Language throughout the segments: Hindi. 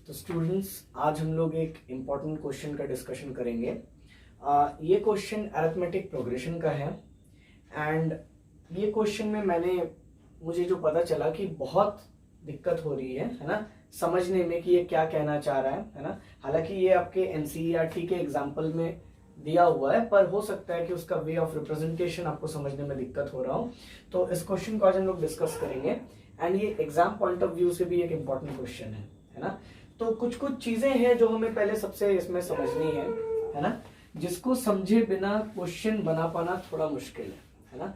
तो स्टूडेंट्स, आज हम लोग एक इम्पॉर्टेंट क्वेश्चन का डिस्कशन करेंगे। ये क्वेश्चन अरिथमेटिक प्रोग्रेशन का है एंड ये क्वेश्चन में मुझे जो पता चला कि बहुत दिक्कत हो रही है ना, समझने में कि ये क्या कहना चाह रहा है ना। हालांकि ये आपके एनसीईआरटी के एग्जाम्पल में दिया हुआ है, पर हो सकता है कि उसका वे ऑफ रिप्रेजेंटेशन आपको समझने में दिक्कत हो रहा हो। तो इस क्वेश्चन को आज हम लोग डिस्कस करेंगे एंड ये एग्जाम पॉइंट ऑफ व्यू से भी एक इम्पॉर्टेंट क्वेश्चन है ना। तो कुछ कुछ चीजें हैं जो हमें पहले सबसे इसमें समझनी है ना, जिसको समझे बिना क्वेश्चन बना पाना थोड़ा मुश्किल है ना।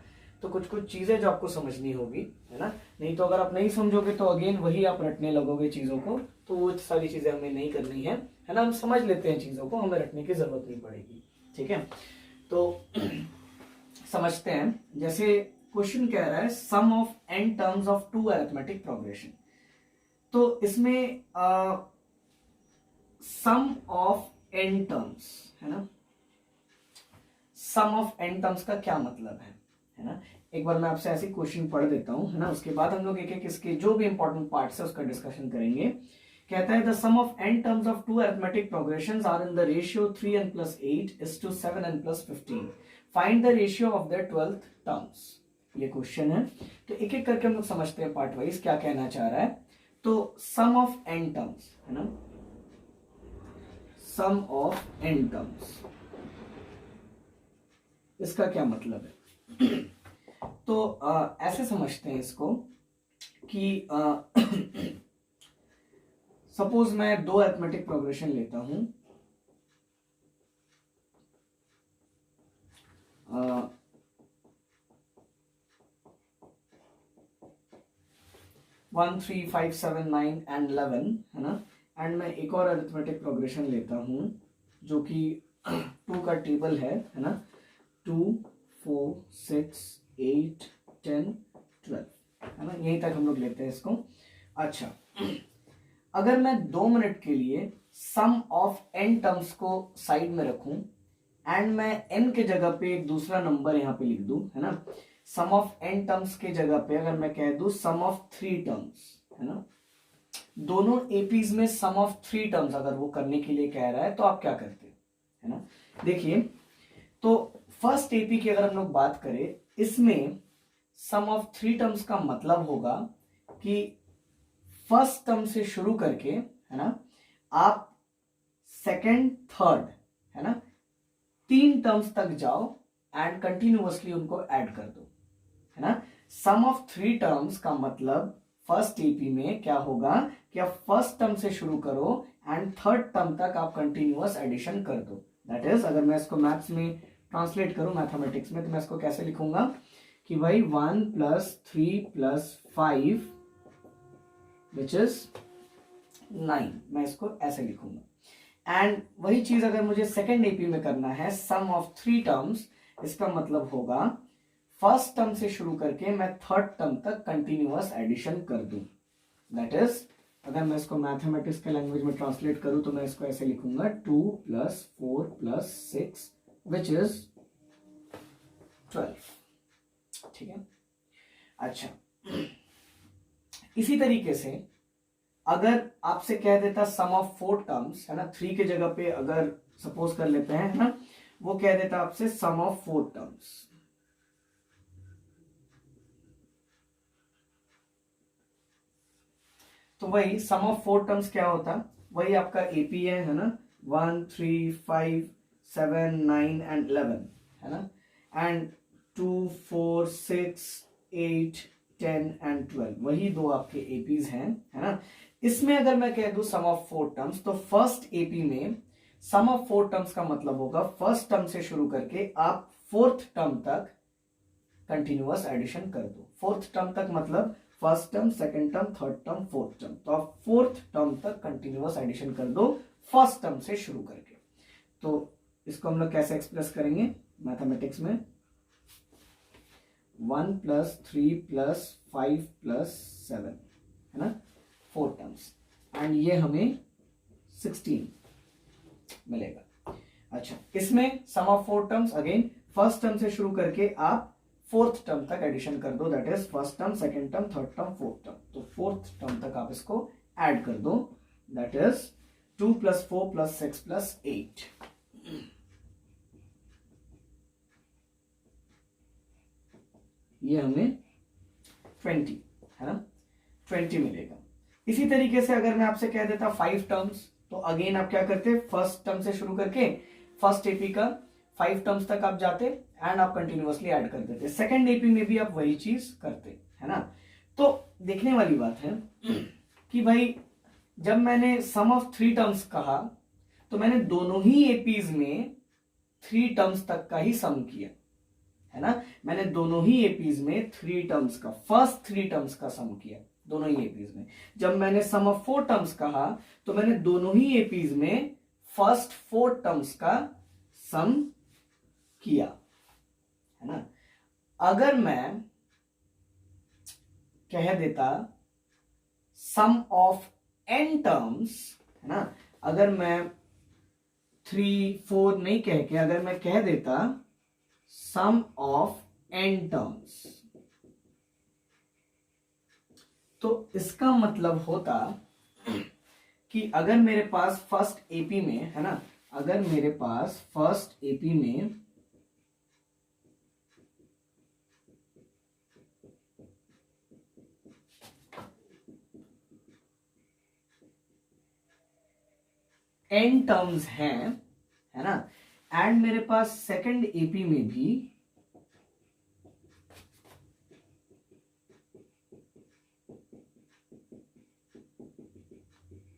तो कुछ कुछ चीजें जो आपको समझनी होगी, है ना। नहीं तो अगर आप नहीं समझोगे तो अगेन वही आप रटने लगोगे चीजों को, तो वो सारी चीजें हमें नहीं करनी है ना। हम समझ लेते हैं चीजों को, हमें रटने की जरूरत नहीं पड़ेगी, ठीक है। तो समझते हैं। जैसे क्वेश्चन कह रहा है sum of n terms of two arithmetic progression. तो इसमें सम ऑफ n टर्म्स है ना। सम ऑफ n टर्म्स का क्या मतलब है ना। एक बार मैं आपसे ऐसे क्वेश्चन पढ़ देता हूं, है ना। उसके बाद हम लोग एक एक इसके जो भी इंपॉर्टेंट पार्ट्स है उसका डिस्कशन करेंगे। कहता है the sum of n terms of two arithmetic progressions are in the ratio 3n plus 8 is to 7n plus 15. Find the ratio of the 12th terms. ये क्वेश्चन है, तो एक एक करके हम लोग समझते हैं पार्ट वाइज क्या कहना चाह रहा है। तो सम ऑफ n टर्म्स है ना, सम ऑफ n टर्म्स, इसका क्या मतलब है। तो ऐसे समझते हैं इसको कि सपोज मैं दो अरिथमेटिक प्रोग्रेशन लेता हूं। 1, 3, 5, 7, 9 and 11 है ना। एंड मैं एक और अरिथमेटिक प्रोग्रेशन लेता हूं जो कि 2 का टेबल है ना। 2, 4, 6, 8, 10, 12 है ना। यहीं तक हम लोग लेते हैं इसको। अच्छा, अगर मैं 2 मिनट के लिए सम ऑफ n टर्म्स को साइड में रखूं एंड मैं n के जगह पे एक दूसरा नंबर यहां पे लिख दूं, है ना। सम ऑफ n टर्म्स के जगह पे अगर मैं कह दूं सम ऑफ 3 टर्म्स, है ना। दोनों एपीज में सम ऑफ 3 टर्म्स अगर वो करने के लिए कह रहा है तो आप क्या करते है ना। देखिए, तो फर्स्ट एपी की अगर हम लोग बात करें, इसमें सम ऑफ 3 टर्म्स का मतलब होगा कि फर्स्ट टर्म से शुरू करके, है ना, आप सेकंड थर्ड, है ना, 3 टर्म्स तक जाओ एंड कंटिन्यूअसली उनको ऐड कर दो, है ना। सम ऑफ 3 टर्म्स का मतलब फर्स्ट एपी में क्या होगा कि आप फर्स्ट टर्म से शुरू करो एंड थर्ड टर्म तक आप कंटिन्यूअस एडिशन कर दो। दैट इज, अगर मैं इसको मैथ्स में ट्रांसलेट करूं, मैथमेटिक्स में, तो मैं इसको कैसे लिखूंगा कि भाई 1 + 3 + 5 विच इज 9, मैं इसको ऐसे लिखूंगा। एंड वही चीज अगर मुझे सेकेंड एपी में करना है, सम ऑफ 3 टर्म्स, इसका मतलब होगा फर्स्ट टर्म से शुरू करके मैं थर्ड टर्म तक कंटिन्यूअस एडिशन कर दूं। दैट इज, अगर मैं इसको मैथमेटिक्स के लैंग्वेज में ट्रांसलेट करूं तो मैं इसको ऐसे लिखूंगा 2 + 4 + 6 विच इज 12, ठीक है। अच्छा, इसी तरीके से अगर आपसे कह देता सम ऑफ 4 टर्म्स, है ना, 3 के जगह पे अगर सपोज कर लेते हैं, है ना, वो कह देता आपसे सम ऑफ 4 टर्म्स। तो वही सम ऑफ 4 टर्म्स क्या होता, वही आपका एपी है ना। 1, 3, 5, 7, 9 एंड 11, है ना। एंड 2, 4, 6, 8, 10 एंड 12, वही दो आपके एपीज हैं, है ना। इसमें अगर मैं कह दूं सम ऑफ 4 टर्म्स, तो फर्स्ट एपी में सम ऑफ 4 टर्म्स का मतलब होगा फर्स्ट टर्म से शुरू करके आप फोर्थ टर्म तक कंटिन्यूअस एडिशन कर दो। फोर्थ टर्म तक मतलब first term, second term, third term, fourth term, तो आप फोर्थ टर्म तक कंटिन्यूअस एडिशन कर दो फर्स्ट टर्म से शुरू करके। तो इसको हम लोग कैसे एक्सप्रेस करेंगे मैथमेटिक्स में, 1 + 3 + 5 + 7, है ना, 4 टर्म्स, एंड ये हमें 16 मिलेगा। अच्छा, इसमें sum of 4 terms again first term से शुरू करके आप फोर्थ टर्म तक एडिशन कर दो। That is first term, second term, third term, fourth term, तो फोर्थ टर्म तक आप इसको ऐड कर दो। That is 2 + 4 + 6 + 8। ये हमें 20 है ना, 20 मिलेगा। इसी तरीके से अगर मैं आपसे कह देता 5 टर्म्स, तो अगेन आप क्या करते, फर्स्ट टर्म से शुरू करके फर्स्ट एपी का 5 टर्म्स तक आप जाते एंड आप कंटिन्यूअसली ऐड कर देते। सेकंड एपी में भी आप वही चीज करते, है ना। तो देखने वाली बात है कि भाई जब मैंने सम ऑफ 3 टर्म्स कहा तो मैंने दोनों ही एपीज में 3 टर्म्स तक का ही सम किया, है ना। मैंने दोनों ही एपीज में 3 टर्म्स का, फर्स्ट 3 टर्म्स का सम किया दोनों ही एपीज में। जब मैंने सम ऑफ 4 टर्म्स कहा तो मैंने दोनों ही एपीज में फर्स्ट 4 टर्म्स का सम किया, है ना। अगर मैं कह देता सम ऑफ n टर्म्स, है ना, अगर मैं 3 4 नहीं कह के अगर मैं कह देता सम ऑफ n टर्म्स, तो इसका मतलब होता कि अगर मेरे पास फर्स्ट एपी में, है ना, अगर मेरे पास फर्स्ट एपी में n टर्म्स हैं, है ना, एंड मेरे पास सेकंड एपी में भी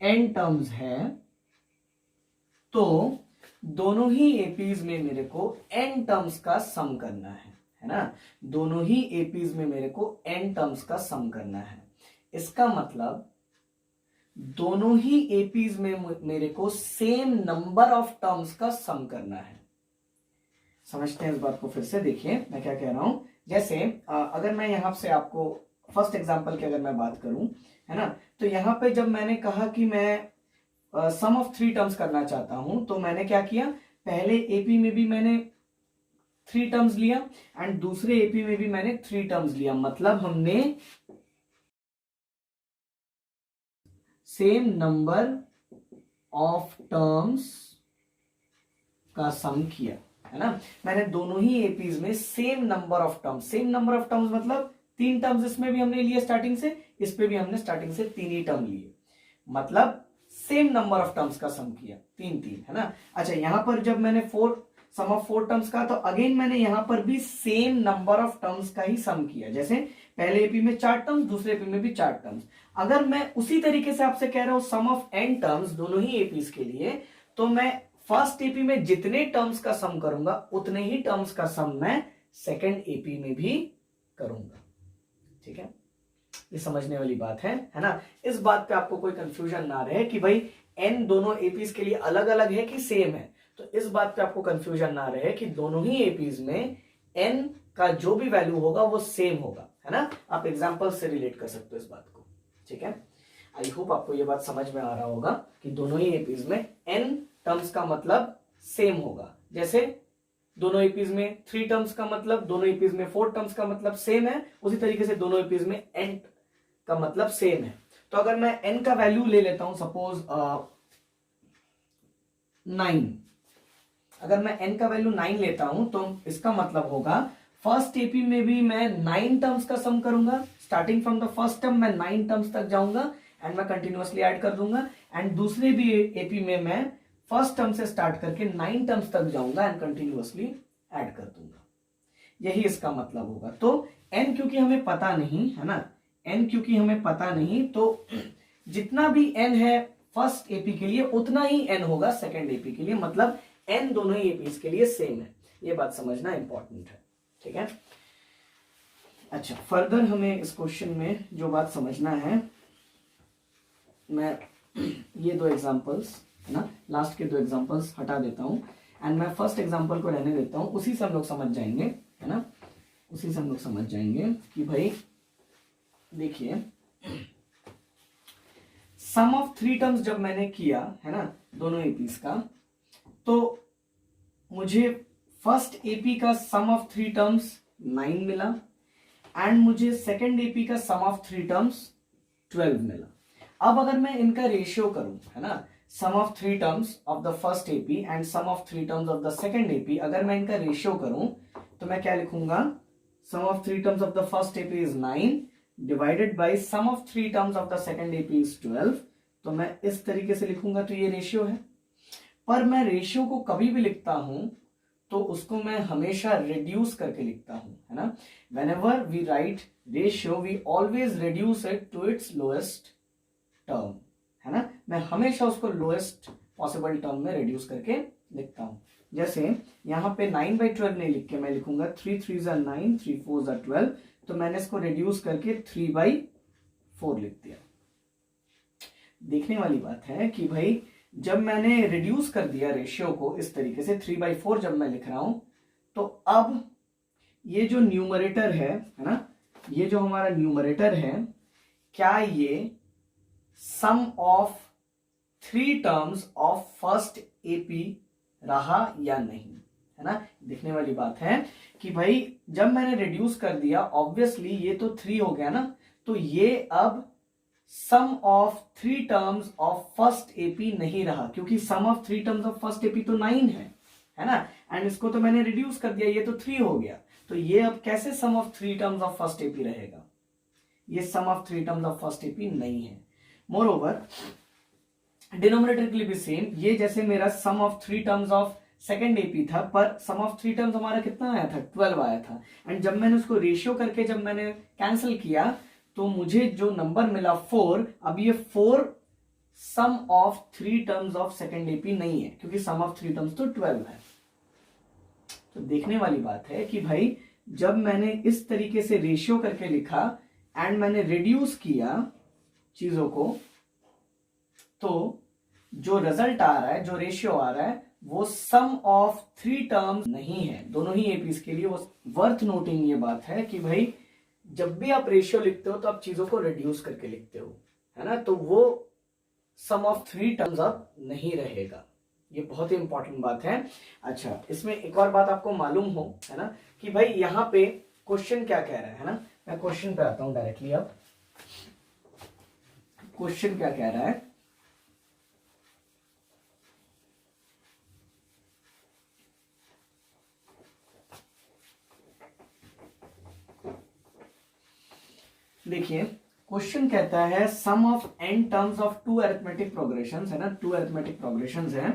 n टर्म्स है, तो दोनों ही एपीज में मेरे को n टर्म्स का सम करना है ना। दोनों ही एपीज में मेरे को n टर्म्स का सम करना है। इसका मतलब दोनों ही एपीज में मेरे को सेम नंबर ऑफ टर्म्स का सम करना है। समझते हैं इस बात को फिर से, देखिए मैं क्या कह रहा हूं। जैसे अगर मैं यहां से आपको फर्स्ट एग्जांपल की अगर मैं बात करूं, है ना, तो यहां पे जब मैंने कहा कि मैं सम ऑफ 3 टर्म्स करना चाहता हूं, तो मैंने क्या किया, पहले एपी में भी मैंने 3 टर्म्स लिया एंड दूसरे एपी में भी मैंने 3 टर्म्स लिया। मतलब हमने सेम नंबर ऑफ टर्म्स का सम किया, है ना। मैंने दोनों ही एपीज में same number of terms, same number of terms मतलब 3 टर्म्स इसमें भी हमने लिए स्टार्टिंग से, इस पे भी हमने स्टार्टिंग से 3 ही टर्म लिए, मतलब सेम नंबर ऑफ टर्म्स का सम किया, 3 है ना। अच्छा, यहां पर जब मैंने सम ऑफ 4 टर्म्स का, तो अगेन मैंने यहां पर भी सेम नंबर ऑफ टर्म्स का ही सम किया। जैसे पहले एपी में 4 टर्म्स, दूसरे एपी में भी 4 टर्म्स। अगर मैं उसी तरीके से आपसे कह रहा हूं सम ऑफ n टर्म्स दोनों ही एपीज के लिए, तो मैं फर्स्ट एपी में जितने टर्म्स का सम करूंगा उतने ही टर्म्स का सम मैं सेकंड एपी में भी करूंगा। ठीक है, ये समझने वाली बात है ना। इस बात पे आपको कोई कंफ्यूजन ना रहे कि भाई n दोनों एपीज के लिए अलग अलग है कि सेम है। तो इस बात पे आपको कंफ्यूजन ना रहे कि दोनों ही एपीज में n का जो भी वैल्यू होगा वो सेम होगा, है ना। आप एग्जांपल से रिलेट कर सकते हो इस बात को। ठीक है, आई होप आपको ये बात समझ में आ रहा होगा कि दोनों ही एपीज में n टर्म्स का मतलब सेम होगा। जैसे दोनों एपीज में 3 टर्म्स का मतलब, दोनों एपीज में 4 टर्म्स का मतलब सेम है, उसी तरीके से दोनों एपीज में n का मतलब सेम है। तो अगर मैं n का वैल्यू ले लेता हूं सपोज 9, अगर मैं n का वैल्यू 9 लेता हूं तो इसका मतलब होगा फर्स्ट एपी में भी मैं 9 टर्म्स का सम करूंगा, starting from the first term मैं 9 टर्म्स तक जाऊंगा एंड मैं कंटिन्यूअसली ऐड कर दूंगा, एंड दूसरे भी एपी में मैं फर्स्ट टर्म से स्टार्ट करके 9 टर्म्स तक जाऊंगा एंड कंटिन्यूअसली ऐड कर दूंगा। यही इसका मतलब होगा। तो n क्योंकि हमें पता नहीं, है ना, n क्योंकि हमें पता नहीं, तो जितना भी n है फर्स्ट एपी के लिए उतना ही n होगा सेकंड एपी के लिए, मतलब n दोनों ही एपीज के लिए सेम है। ये बात समझना इंपॉर्टेंट है। ठीक है, अच्छा, फर्दर हमें इस क्वेश्चन में जो बात समझना है, मैं ये 2 एग्जांपल्स, है ना, लास्ट के 2 एग्जांपल्स हटा देता हूं एंड मैं फर्स्ट एग्जांपल को रहने देता हूं। उसी से हम लोग समझ जाएंगे, है ना, उसी से हम लोग समझ जाएंगे कि भाई देखिए सम ऑफ 3 टर्म्स जब मैंने किया, है ना, दोनों एपीज का, तो मुझे फर्स्ट एपी का सम ऑफ 3 टर्म्स 9 मिला एंड मुझे सेकंड एपी का सम ऑफ 3 टर्म्स 12 मिला। अब अगर मैं इनका रेशियो करूं, है ना, sum of three terms of the first AP and sum of three terms of the second AP, अगर मैं इनका रेशियो करूं तो मैं क्या लिखूंगा, sum of three terms of the first AP is 9 divided by sum of three terms of the second AP is 12। तो मैं इस तरीके से लिखूंगा, तो ये रेशियो है। पर मैं रेशियो को कभी भी लिखता हूं तो उसको मैं हमेशा रिड्यूस करके लिखता हूं, है ना। whenever we write ratio we always reduce it to its lowest term, है ना। मैं हमेशा उसको लोएस्ट पॉसिबल टर्म में रिड्यूस करके लिखता हूं। जैसे यहां पे 9/12 नहीं लिख के मैं लिखूंगा 3 3s are 9 3 4s are 12, तो मैंने इसको रिड्यूस करके 3/4 लिख दिया। देखने वाली बात है कि भाई जब मैंने रिड्यूस कर दिया रेशियो को इस तरीके से 3/4 जब मैं लिख रहा हूं, तो अब ये जो न्यूमरेटर है ना, ये जो हमारा न्यूमरेटर है, क्या ये sum of three terms of first AP रहा या नहीं, है ना। देखने वाली बात है कि भाई जब मैंने रिड्यूस कर दिया, ऑब्वियसली ये तो 3 हो गया ना, तो ये अब sum of three terms of first AP नहीं रहा, क्योंकि sum of three terms of first AP तो 9 है ना, एंड इसको तो मैंने रिड्यूस कर दिया, ये तो 3 हो गया। तो ये अब कैसे sum of three terms of first AP रहेगा, ये sum of three terms of first AP नहीं है। मोर ओवर डिनोमिनेटर के लिए भी सेम, ये जैसे मेरा sum of three terms of second AP था, पर सम ऑफ थ्री टर्म्स हमारा कितना आया था, 12 आया था, एंड जब मैंने उसको रेशियो करके जब मैंने कैंसिल किया तो मुझे जो नंबर मिला 4, अब ये 4 sum of three terms of second AP नहीं है, क्योंकि सम ऑफ थ्री टर्म्स तो 12 है। तो देखने वाली बात है कि भाई जब मैंने इस तरीके से रेशियो करके लिखा एंड मैंने रिड्यूस किया चीजों को, तो जो रिजल्ट आ रहा है, जो रेशियो आ रहा है, वो सम ऑफ थ्री टर्म्स नहीं है दोनों ही एपीज के लिए। वो वर्थ नोटिंग ये बात है कि भाई जब भी आप रेशियो लिखते हो तो आप चीजों को रिड्यूस करके लिखते हो, है ना, तो वो सम ऑफ थ्री टर्म्स अब नहीं रहेगा। ये बहुत ही इंपॉर्टेंट बात है। अच्छा, इसमें एक और बात आपको मालूम हो, है ना, कि भाई यहां पे क्वेश्चन क्या कह रहा है ना, मैं क्वेश्चन पे आता हूं डायरेक्टली। अब क्वेश्चन क्या कह रहा है, देखिए क्वेश्चन कहता है sum of n terms of two arithmetic progressions, है ना, टू अरिथमेटिक प्रोग्रेशंस हैं,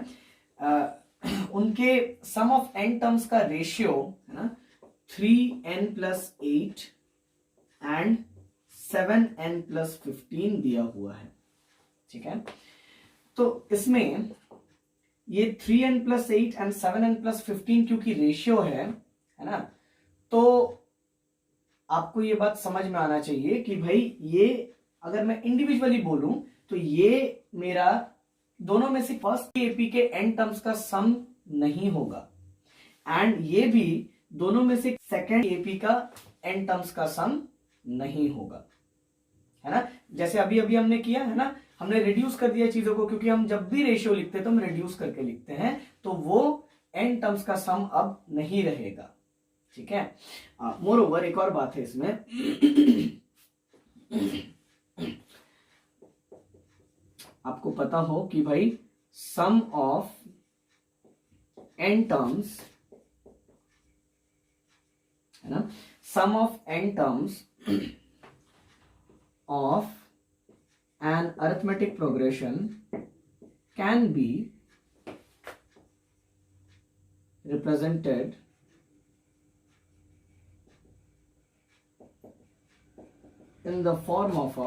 उनके सम ऑफ n टर्म्स का रेशियो, है ना, 3n+8 एंड 7n+15 दिया हुआ है। ठीक है, तो इसमें ये 3n+8 एंड 7n+15 क्योंकि रेशियो है ना, तो आपको ये बात समझ में आना चाहिए कि भाई ये अगर मैं इंडिविजुअली बोलूं तो ये मेरा दोनों में से फर्स्ट एपी के एन टर्म्स का सम नहीं होगा, एंड ये भी दोनों में से सेकेंड एपी का एन टर्म्स का सम नहीं होगा, है ना। जैसे अभी अभी हमने किया है ना, हमने रिड्यूस कर दिया चीजों को, क्योंकि हम जब भी रेशियो लिखते हैं तो हम रिड्यूस करके लिखते हैं, तो वो एन टर्म्स का सम अब नहीं रहेगा। ठीक है, मोर ओवर एक और बात है इसमें, आपको पता हो कि भाई सम ऑफ एन टर्म्स, है ना, sum of N terms of an arithmetic progression can be represented in the form of a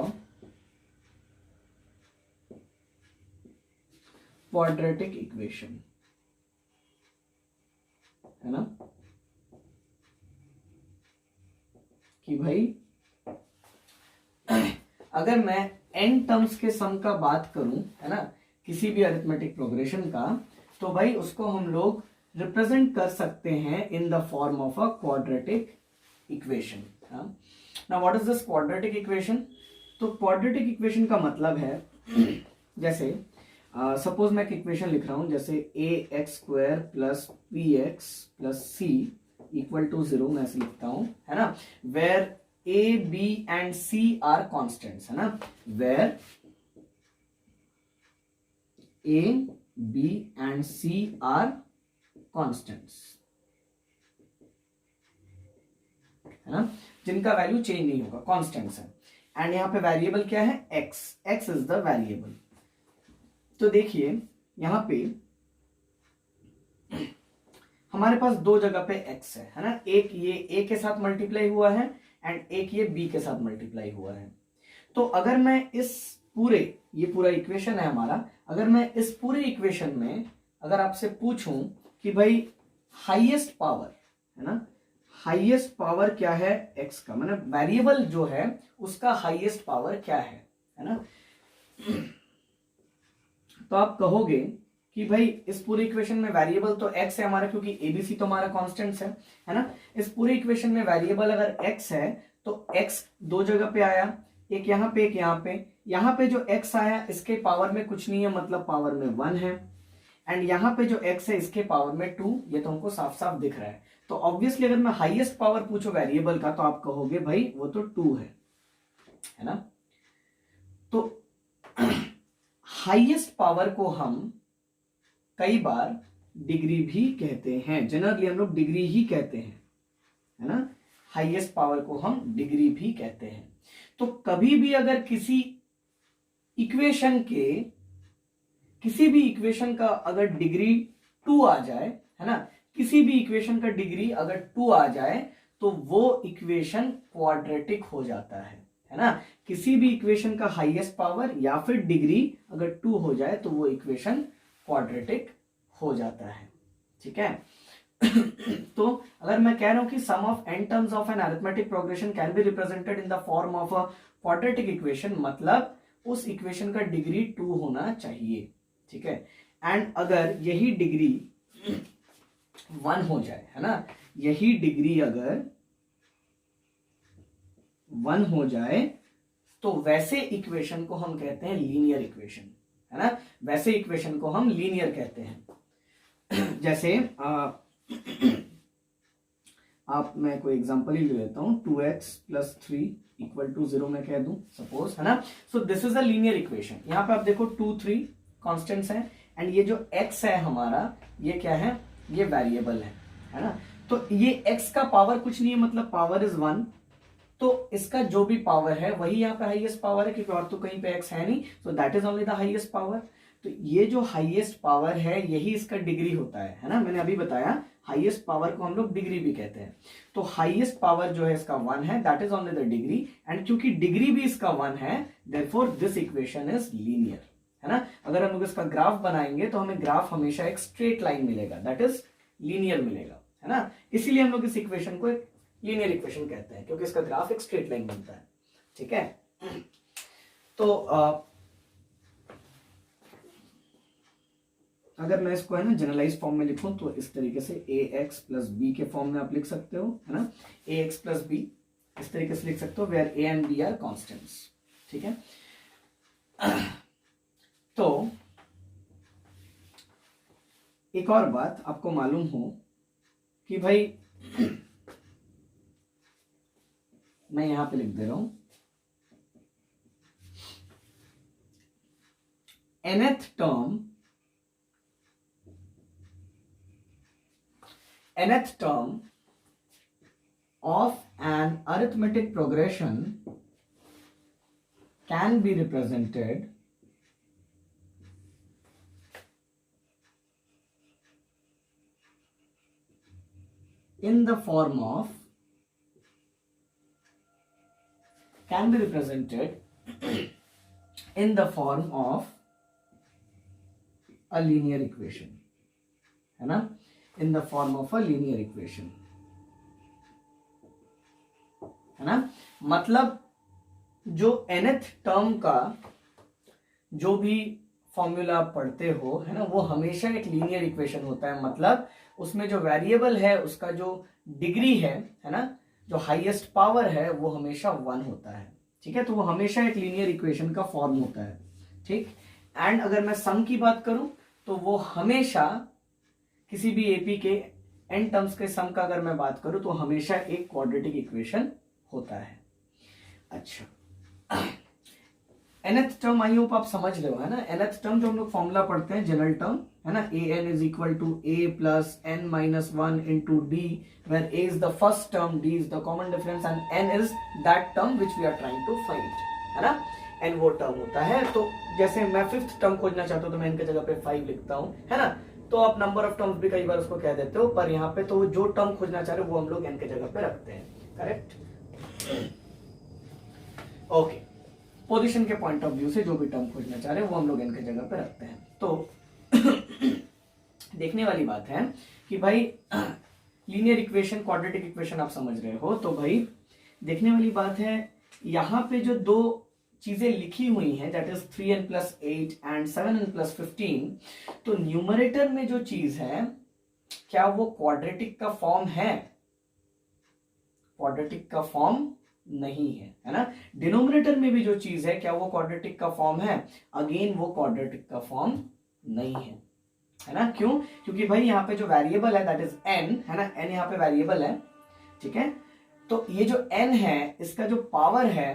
quadratic equation, है ना, कि भाई अगर मैं n टर्म्स के सम का बात करूं, है ना, किसी भी अरिथमेटिक प्रोग्रेशन का, तो भाई उसको हम लोग रिप्रेजेंट कर सकते हैं इन the form of a quadratic equation. Now what is this quadratic equation? तो quadratic equation का मतलब है जैसे सपोज मैं एक इक्वेशन लिख रहा हूं, जैसे ax² + bx + c = 0, मैं ऐसे लिखता हूं, है ना, where a b and c are constants, है ना, where A, B and C are constants, है ना, जिनका वैल्यू चेंज नहीं होगा, कॉन्स्टेंट्स है। एंड यहाँ पे वेरिएबल क्या है, x, x is the variable. तो देखिए यहाँ पे हमारे पास दो जगह पे x है ना, एक ये a के साथ मल्टीप्लाई हुआ है एंड एक ये b के साथ मल्टीप्लाई हुआ है। तो अगर मैं इस पूरे, ये पूरा इक्वेशन है हमारा, अगर मैं इस पूरे इक्वेशन में अगर आपसे पूछूं कि भाई हाईएस्ट पावर, है ना, हाईएस्ट पावर क्या है x का, मतलब वेरिएबल जो है उसका हाईएस्ट पावर क्या है ना, तो आप कहोगे कि भाई इस पूरे इक्वेशन में वेरिएबल तो x है हमारा, क्योंकि एबीसी तो हमारा कांस्टेंट्स है ना। इस पूरे इक्वेशन में वेरिएबल अगर x है तो x दो जगह पे आया, एक यहाँ पे एक यहाँ पे। यहाँ पे जो x आया इसके पावर में कुछ नहीं है, मतलब पावर में 1 है, एंड यहाँ पे जो x है इसके पावर में 2, ये तो हमको साफ साफ दिख रहा है। तो ऑब्वियसली अगर मैं हाईएस्ट पावर पूछूं वेरिएबल का तो आप कहोगे भाई वो तो 2 है ना। तो हाईएस्ट पावर को हम कई बार डिग्री भी कहते हैं, जनरली हम लोग डिग्री ही कहते हैं, है ना, हाईएस्ट पावर को हम डिग्री भी कहते हैं। तो कभी भी अगर किसी इक्वेशन के, किसी भी इक्वेशन का अगर डिग्री 2 आ जाए, है ना, किसी भी इक्वेशन का डिग्री अगर 2 आ जाए तो वो इक्वेशन क्वाड्रेटिक हो जाता है ना। किसी भी इक्वेशन का हाईएस्ट पावर या फिर डिग्री अगर 2 हो जाए तो वो इक्वेशन क्वाड्रेटिक हो जाता है, ठीक है। तो अगर मैं कह रहा हूं कि sum of n terms of an arithmetic progression can be represented in the form of a quadratic equation, मतलब उस इक्वेशन का डिग्री 2 होना चाहिए, ठीक है। एंड अगर यही डिग्री 1 हो जाए, है ना, यही डिग्री अगर 1 हो जाए तो वैसे इक्वेशन को हम कहते हैं लीनियर इक्वेशन, है ना, वैसे इक्वेशन को हम लीनियर कहते हैं। जैसे आप, मैं कोई एग्जांपल ही ले लेता हूं, 2x + 3 = 0 मैं कह दूं सपोज, है ना। So this is a linear equation. यहां पे आप देखो 2, 3 कांस्टेंट्स हैं एंड ये जो x है हमारा, ये क्या है, ये वेरिएबल है ना। तो ये x का पावर कुछ नहीं है, मतलब पावर इज 1, तो इसका जो भी पावर है वही यहाँ पे हाईएस्ट पावर है, क्योंकि और तो कहीं पे x है नहीं, so that is only the highest power. तो ये जो हाईएस्ट पावर है यही इसका डिग्री होता है ना। मैंने अभी बताया हाईएस्ट पावर को हम लोग डिग्री भी कहते हैं। तो हाईएस्ट पावर जो है इसका 1 है, that is only the degree, and क्योंकि डिग्री भी इसका 1 है therefore this equation is linear, है ना। अगर हम लोग इसका ग्राफ बनाएंगे तो हमें ग्राफ हमेशा एक स्ट्रेट लाइन मिलेगा, दैट इज लीनियर मिलेगा, है ना। इसीलिए हम लोग इस इक्वेशन को एक लीनियर इक्वेशन कहते हैं, क्योंकि इसका ग्राफ एक स्ट्रेट लाइन बनता है, ठीक है। तो अगर मैं इसको, है ना, जनरलाइज फॉर्म में लिखूं तो इस तरीके से ax + b के फॉर्म में आप लिख सकते हो, है ना, ax + b इस तरीके से लिख सकते हो, where a and b are constants, ठीक है। तो एक और बात आपको मालूम हो कि भाई मैं यहां पे लिख दे रहा हूं, nth term of an arithmetic progression can be represented in the form of, can be represented in the form of a linear equation, है ना, in the form of a linear equation, है ना। मतलब जो nth टर्म का जो भी फॉर्मूला आप पढ़ते हो, है ना, वो हमेशा एक लीनियर इक्वेशन होता है। मतलब उसमें जो वेरिएबल है उसका जो डिग्री है ना, जो हाईएस्ट पावर है वो हमेशा 1 होता है, ठीक है। तो वो हमेशा एक लीनियर इक्वेशन का फॉर्म होता है, ठीक। एंड अगर मैं सम की बात करूं तो वो हमेशा किसी भी एपी के एन टर्म्स के सम का अगर मैं बात करूं तो हमेशा एक क्वाड्रेटिक इक्वेशन होता है। अच्छा, nth टर्म आई होप आप समझ रहे हो, है ना। nth टर्म जो हम लोग फॉर्मूला पढ़ते हैं जनरल टर्म, है ना, an is equal to a plus n minus 1 into D, where a is the first term, d is the common difference and n is that term which we are trying to find, है ना। n वो टर्म होता है। तो जैसे मैं फिफ्थ टर्म खोजना चाहता हूं तो मैं n की जगह पे 5 लिखता हूं, है ना। तो आप नंबर ऑफ टर्म्स भी कई बार उसको कह देते हो, पर यहाँ पे तो जो टर्म खोजना चाह रहे हो वो हम लोग n की जगह पे रखते हैं, करेक्ट। ओके, पोजीशन के पॉइंट ऑफ व्यू से जो भी टर्म खोजना चाह रहे हैं वो हम लोग n की जगह पे रखते हैं। तो देखने वाली बात है कि भाई लीनियर इक्वेशन, क्वाड्रेटिक इक्वेशन आप समझ रहे हो, तो भाई देखने वाली बात है यहां पे जो दो चीजें लिखी हुई हैं, that is 3n plus 8 and 7n plus 15, तो न्यूमरेटर में जो चीज है क्या वो क्वाड्रेटिक का फॉर्म है? क्वाड्रेटिक का फॉर्म नहीं है ना। डिनोमिनेटर में भी जो चीज है क्या वो क्वाड्रेटिक का फॉर्म है? अगेन वो क्वाड्रेटिक का फॉर्म नहीं है ना। क्यों? क्योंकि भाई यहाँ पे जो वेरिएबल है दैट इज n, है ना, n यहाँ पे वेरिएबल है, ठीक है। तो ये जो n है इसका जो पावर है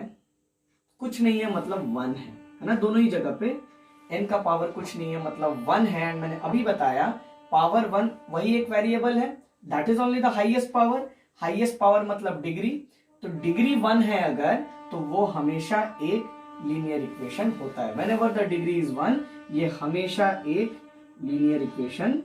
कुछ नहीं है, मतलब 1 है ना। दोनों ही जगह पे n का पावर कुछ नहीं है, मतलब 1 है। एंड मैंने अभी बताया पावर 1 वही एक वेरिएबल है, that is only the highest power. Highest power मतलब डिग्री, तो डिग्री 1 है अगर, तो वो हमेशा एक लीनियर इक्वेशन होता है। व्हेनेवर द डिग्री इज 1, ये हमेशा एक लीनियर इक्वेशन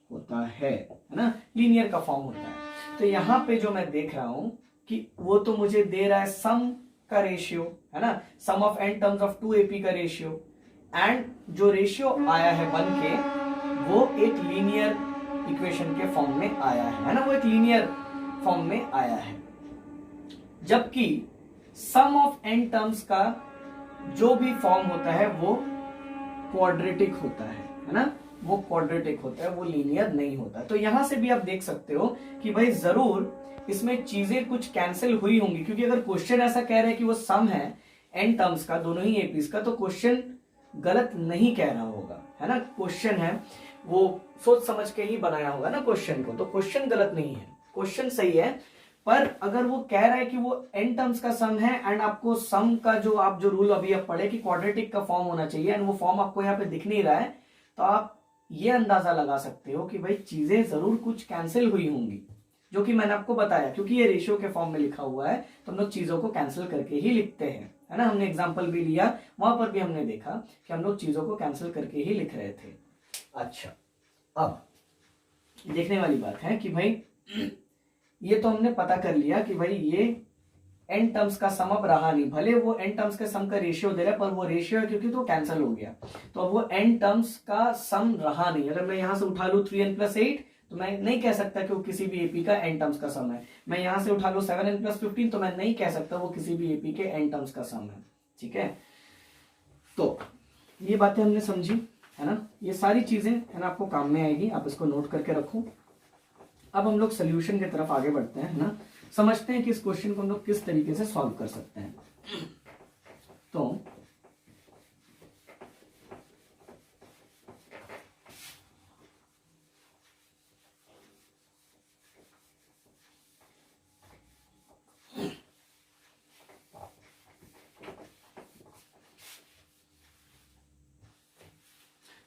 होता है ना, लीनियर का फॉर्म होता है। तो यहां पे जो मैं देख रहा हूं कि वो तो मुझे दे रहा है सम का रेशियो, है ना, sum of n terms of 2ap का रेशियो, एंड जो रेशियो आया है बन के वो एक लीनियर इक्वेशन के फॉर्म में आया है ना, वो एक लीनियर फॉर्म में आया है। जबकि सम ऑफ n टर्म्स का जो भी फॉर्म होता है वो क्वाड्रेटिक होता है ना, वो क्वाड्रेटिक होता है, वो लीनियर नहीं होता। तो यहां से भी आप देख सकते हो कि भाई जरूर इसमें चीजें कुछ कैंसिल हुई होंगी, क्योंकि अगर क्वेश्चन ऐसा कह रहा है कि वो सम है n टर्म्स का, दोनों ही एपीस का, तो क्वेश्चन गलत नहीं कह रहा होगा, है ना। क्वेश्चन है वो सोच समझ के ही बनाया होगा ना क्वेश्चन को, तो क्वेश्चन गलत नहीं है, क्वेश्चन सही है। पर अगर वो कह रहा है कि वो n टर्म्स का सम है एंड आपको सम का जो आप जो रूल अभी आप पढ़े कि क्वाड्रेटिक का फॉर्म होना चाहिए, एंड वो फॉर्म आपको यहाँ पे दिख नहीं रहा है, तो आप ये अंदाजा लगा सकते हो कि भाई चीजें जरूर कुछ कैंसिल हुई होंगी, जो कि मैंने आपको बताया। क्योंकि ये रेशियो के फॉर्म में लिखा हुआ है तो हम लोग चीजों को कैंसिल करके ही लिखते हैं, है ना। हमने एग्जांपल भी लिया, वहां पर भी हमने देखा कि हम लोग चीजों को कैंसिल करके ही लिख रहे थे। अच्छा, अब देखने वाली बात है कि भाई ये तो हमने पता कर लिया कि भाई ये n टर्म्स का सम अब रहा नहीं, भले वो n टर्म्स के सम का रेशियो दे रहा है, पर वो रेशियो है क्योंकि तो कैंसिल हो गया, तो अब वो n टर्म्स का सम रहा नहीं। अगर मैं यहां से उठा लू 3n प्लस 8 तो मैं नहीं कह सकता कि वो किसी भी एपी का n टर्म्स का सम है। मैं यहां से उठा लू 7n प्लस 15 तो मैं नहीं कह सकता वो किसी भी एपी के n टर्म्स का सम है, ठीक है। तो ये बातें हमने समझी, है ना। ये सारी चीजें, है ना, आपको काम में आएगी, आप इसको नोट करके रखो। अब हम लोग सोल्यूशन की तरफ आगे बढ़ते हैं, है ना, समझते हैं कि इस क्वेश्चन को हम लोग किस तरीके से सॉल्व कर सकते हैं। तो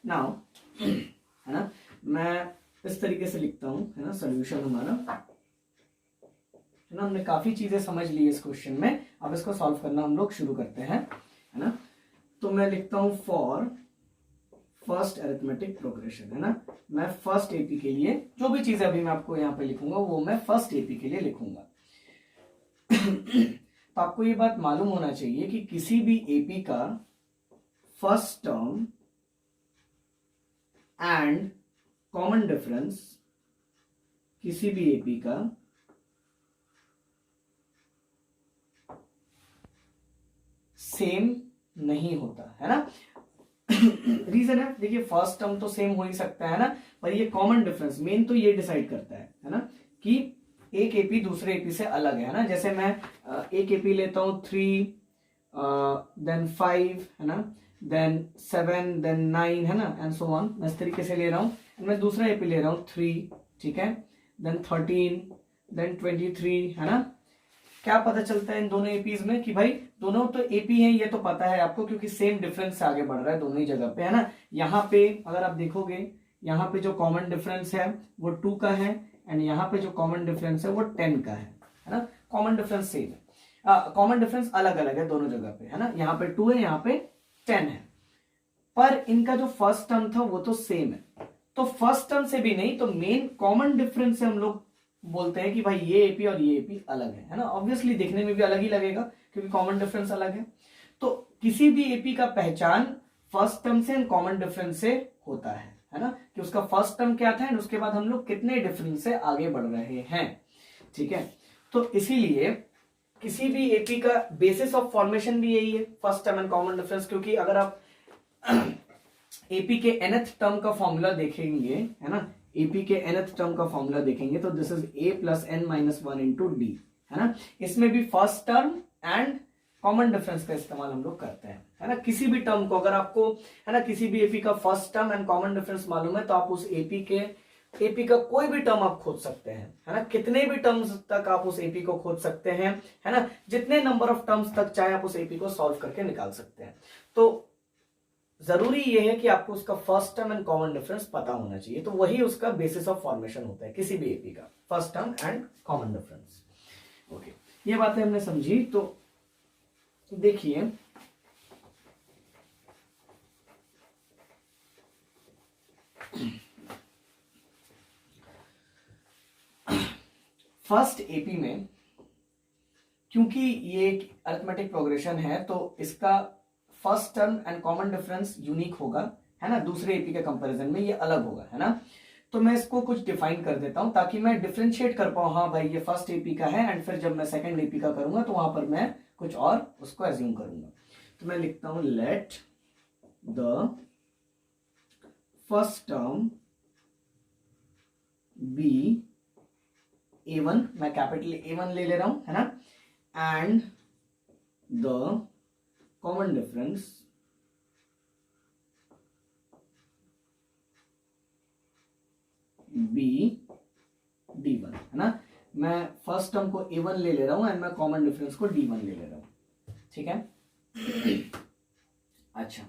नाउ, है ना, मैं इस तरीके से लिखता हूं, है ना, सोल्यूशन हमारा, है ना। हमने काफी चीजें समझ ली इस क्वेश्चन में, अब इसको सॉल्व करना हम लोग शुरू करते हैं, है ना। तो मैं लिखता हूं फॉर फर्स्ट अरिथमेटिक प्रोग्रेशन, है ना। मैं फर्स्ट एपी के लिए जो भी चीजें अभी मैं आपको यहां पे लिखूंगा वो मैं फर्स्ट एपी के लिए लिखूंगा। तो आपको ये बात मालूम होना चाहिए कि किसी भी एपी का first term and common difference किसी भी एपी का सेम नहीं होता, है ना। रीजन है, देखिए फर्स्ट टर्म तो सेम हो ही सकता है ना, पर ये कॉमन डिफरेंस मेन तो ये डिसाइड करता है ना, कि एक एपी दूसरे एपी से अलग है ना। जैसे मैं एक एपी लेता हूं 3 देन 5, है ना, देन 7 देन 9, है ना, एंड सो ऑन, मैं इस तरीके से ले रहा हूं। मैं दूसरा एपी ले रहा हूं 3, ठीक है, देन 13 देन 23, है ना, क्या पता चलता है इन दोनों एपीज में कि भाई दोनों तो एपी हैं, ये तो पता है आपको क्योंकि सेम डिफरेंस से आगे बढ़ रहा है दोनों ही जगह पे, है ना। यहाँ पे अगर आप देखोगे यहाँ पे जो कॉमन डिफरेंस है वो 2 का है एंड यहाँ पे जो कॉमन डिफरेंस है वो 10 का है ना। कॉमन डिफरेंस सेम है, कॉमन डिफरेंस अलग अलग है दोनों जगह पे, है ना। यहाँ पे 2 है, यहाँ पे 10 है, पर इनका जो फर्स्ट टर्म था वो तो सेम है। तो फर्स्ट टर्म से भी नहीं तो मेन कॉमन डिफरेंस से हम लोग बोलते हैं कि भाई ये एपी और ये एपी अलग है ना। ऑब्वियसली दिखने में भी अलग ही लगेगा क्योंकि कॉमन डिफरेंस अलग है। तो किसी भी एपी का पहचान फर्स्ट टर्म से एंड कॉमन डिफरेंस से होता है ना, कि उसका फर्स्ट टर्म क्या था एंड उसके बाद हम लोग कितने डिफरेंस से आगे बढ़ रहे हैं, ठीक है। तो इसीलिए किसी भी एपी का बेसिस ऑफ फॉर्मेशन भी यही है, first term and common difference. क्योंकि अगर आप एपी के nth टर्म का फॉर्मूला देखेंगे, है ना, एपी के nth टर्म का फॉर्मूला देखेंगे तो this is a plus n minus 1 into D, है ना। इसमें भी first term and common difference का इस्तेमाल हम लोग करते हैं, है ना। किसी भी टर्म को अगर आपको, है ना, किसी भी एपी का first term and common difference मालूम है तो आप उस एपी का कोई भी टर्म आप खोज सकते हैं, है ना। कितने भी टर्म्स तक आप उस एपी को खोज सकते हैं, है ना। जितने नंबर ऑफ टर्म्स तक चाहे आप उस एपी को सॉल्व करके निकाल सकते हैं। तो जरूरी ये है कि आपको उसका first term and common difference पता होना चाहिए, तो वही उसका बेसिस ऑफ फॉर्मेशन होता है किसी भी एपी का, first term and common difference. Okay, ये बातें हमने समझी। तो देखिए फर्स्ट एपी में क्योंकि ये एक अरिथमेटिक प्रोग्रेशन है तो इसका first term and common difference unique होगा, है ना। दूसरे एपी के कंपैरिजन में ये अलग होगा, है ना। तो मैं इसको कुछ डिफाइन कर देता हूं ताकि मैं डिफरेंशिएट कर पाऊं, हाँ भाई ये फर्स्ट एपी का है एंड फिर जब मैं सेकंड एपी का करूंगा तो वहां पर मैं कुछ और उसको एज्यूम करूंगा। तो मैं लिखता हूं let the first term be A1, मैं कैपिटल A1 ले रहा हूं, है ना, and the common difference B D1, है ना। मैं फर्स्ट टर्म को A1 ले रहा हूं एंड मैं कॉमन डिफरेंस को D1 ले रहा हूं, ठीक है। अच्छा,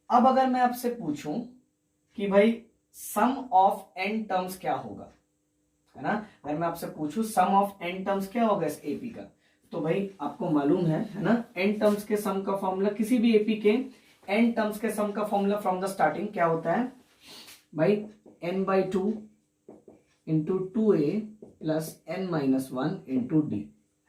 अब अगर मैं आपसे पूछूं कि भाई सम ऑफ n टर्म्स क्या होगा, है ना। अगर मैं आपसे पूछूं सम ऑफ n टर्म्स क्या होगा इस एपी का, तो भाई आपको मालूम है ना, n टर्म्स के सम का फॉर्मूला, किसी भी एपी के n टर्म्स के सम का फॉर्मूला फ्रॉम द स्टार्टिंग क्या होता है भाई, n/2 into 2a plus n minus 1 into D,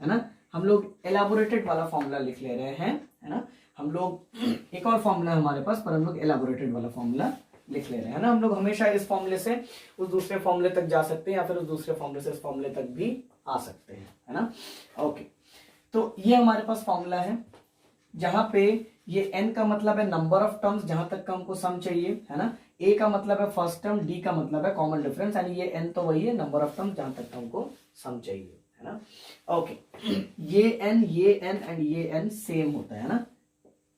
है ना। हम लोग एलाबोरेटेड वाला फॉर्मूला लिख ले रहे हैं, है ना। हम लोग एक और फॉर्मूला है हमारे पास पर हम लोग एलाबोरेटेड वाला फॉर्मूला लिख ले रहे हैं ना। हम लोग हमेशा इस फॉर्मूले से उस दूसरे फॉर्मूले तक जा सकते हैं या फिर उस दूसरे फॉर्मूले से इस फॉर्मूले तक भी आ सकते हैं, है ना। ओके, तो ये हमारे पास फॉर्मूला है जहां पे ये n का मतलब है नंबर ऑफ टर्म्स जहां तक का हमको सम चाहिए, है ना। a का मतलब है फर्स्ट टर्म, d का मतलब है कॉमन डिफरेंस, यानी ये n तो वही है नंबर ऑफ टर्म्स जहां तक हमको सम चाहिए, है ना। ओके, ये n एंड ये n सेम होता है ना,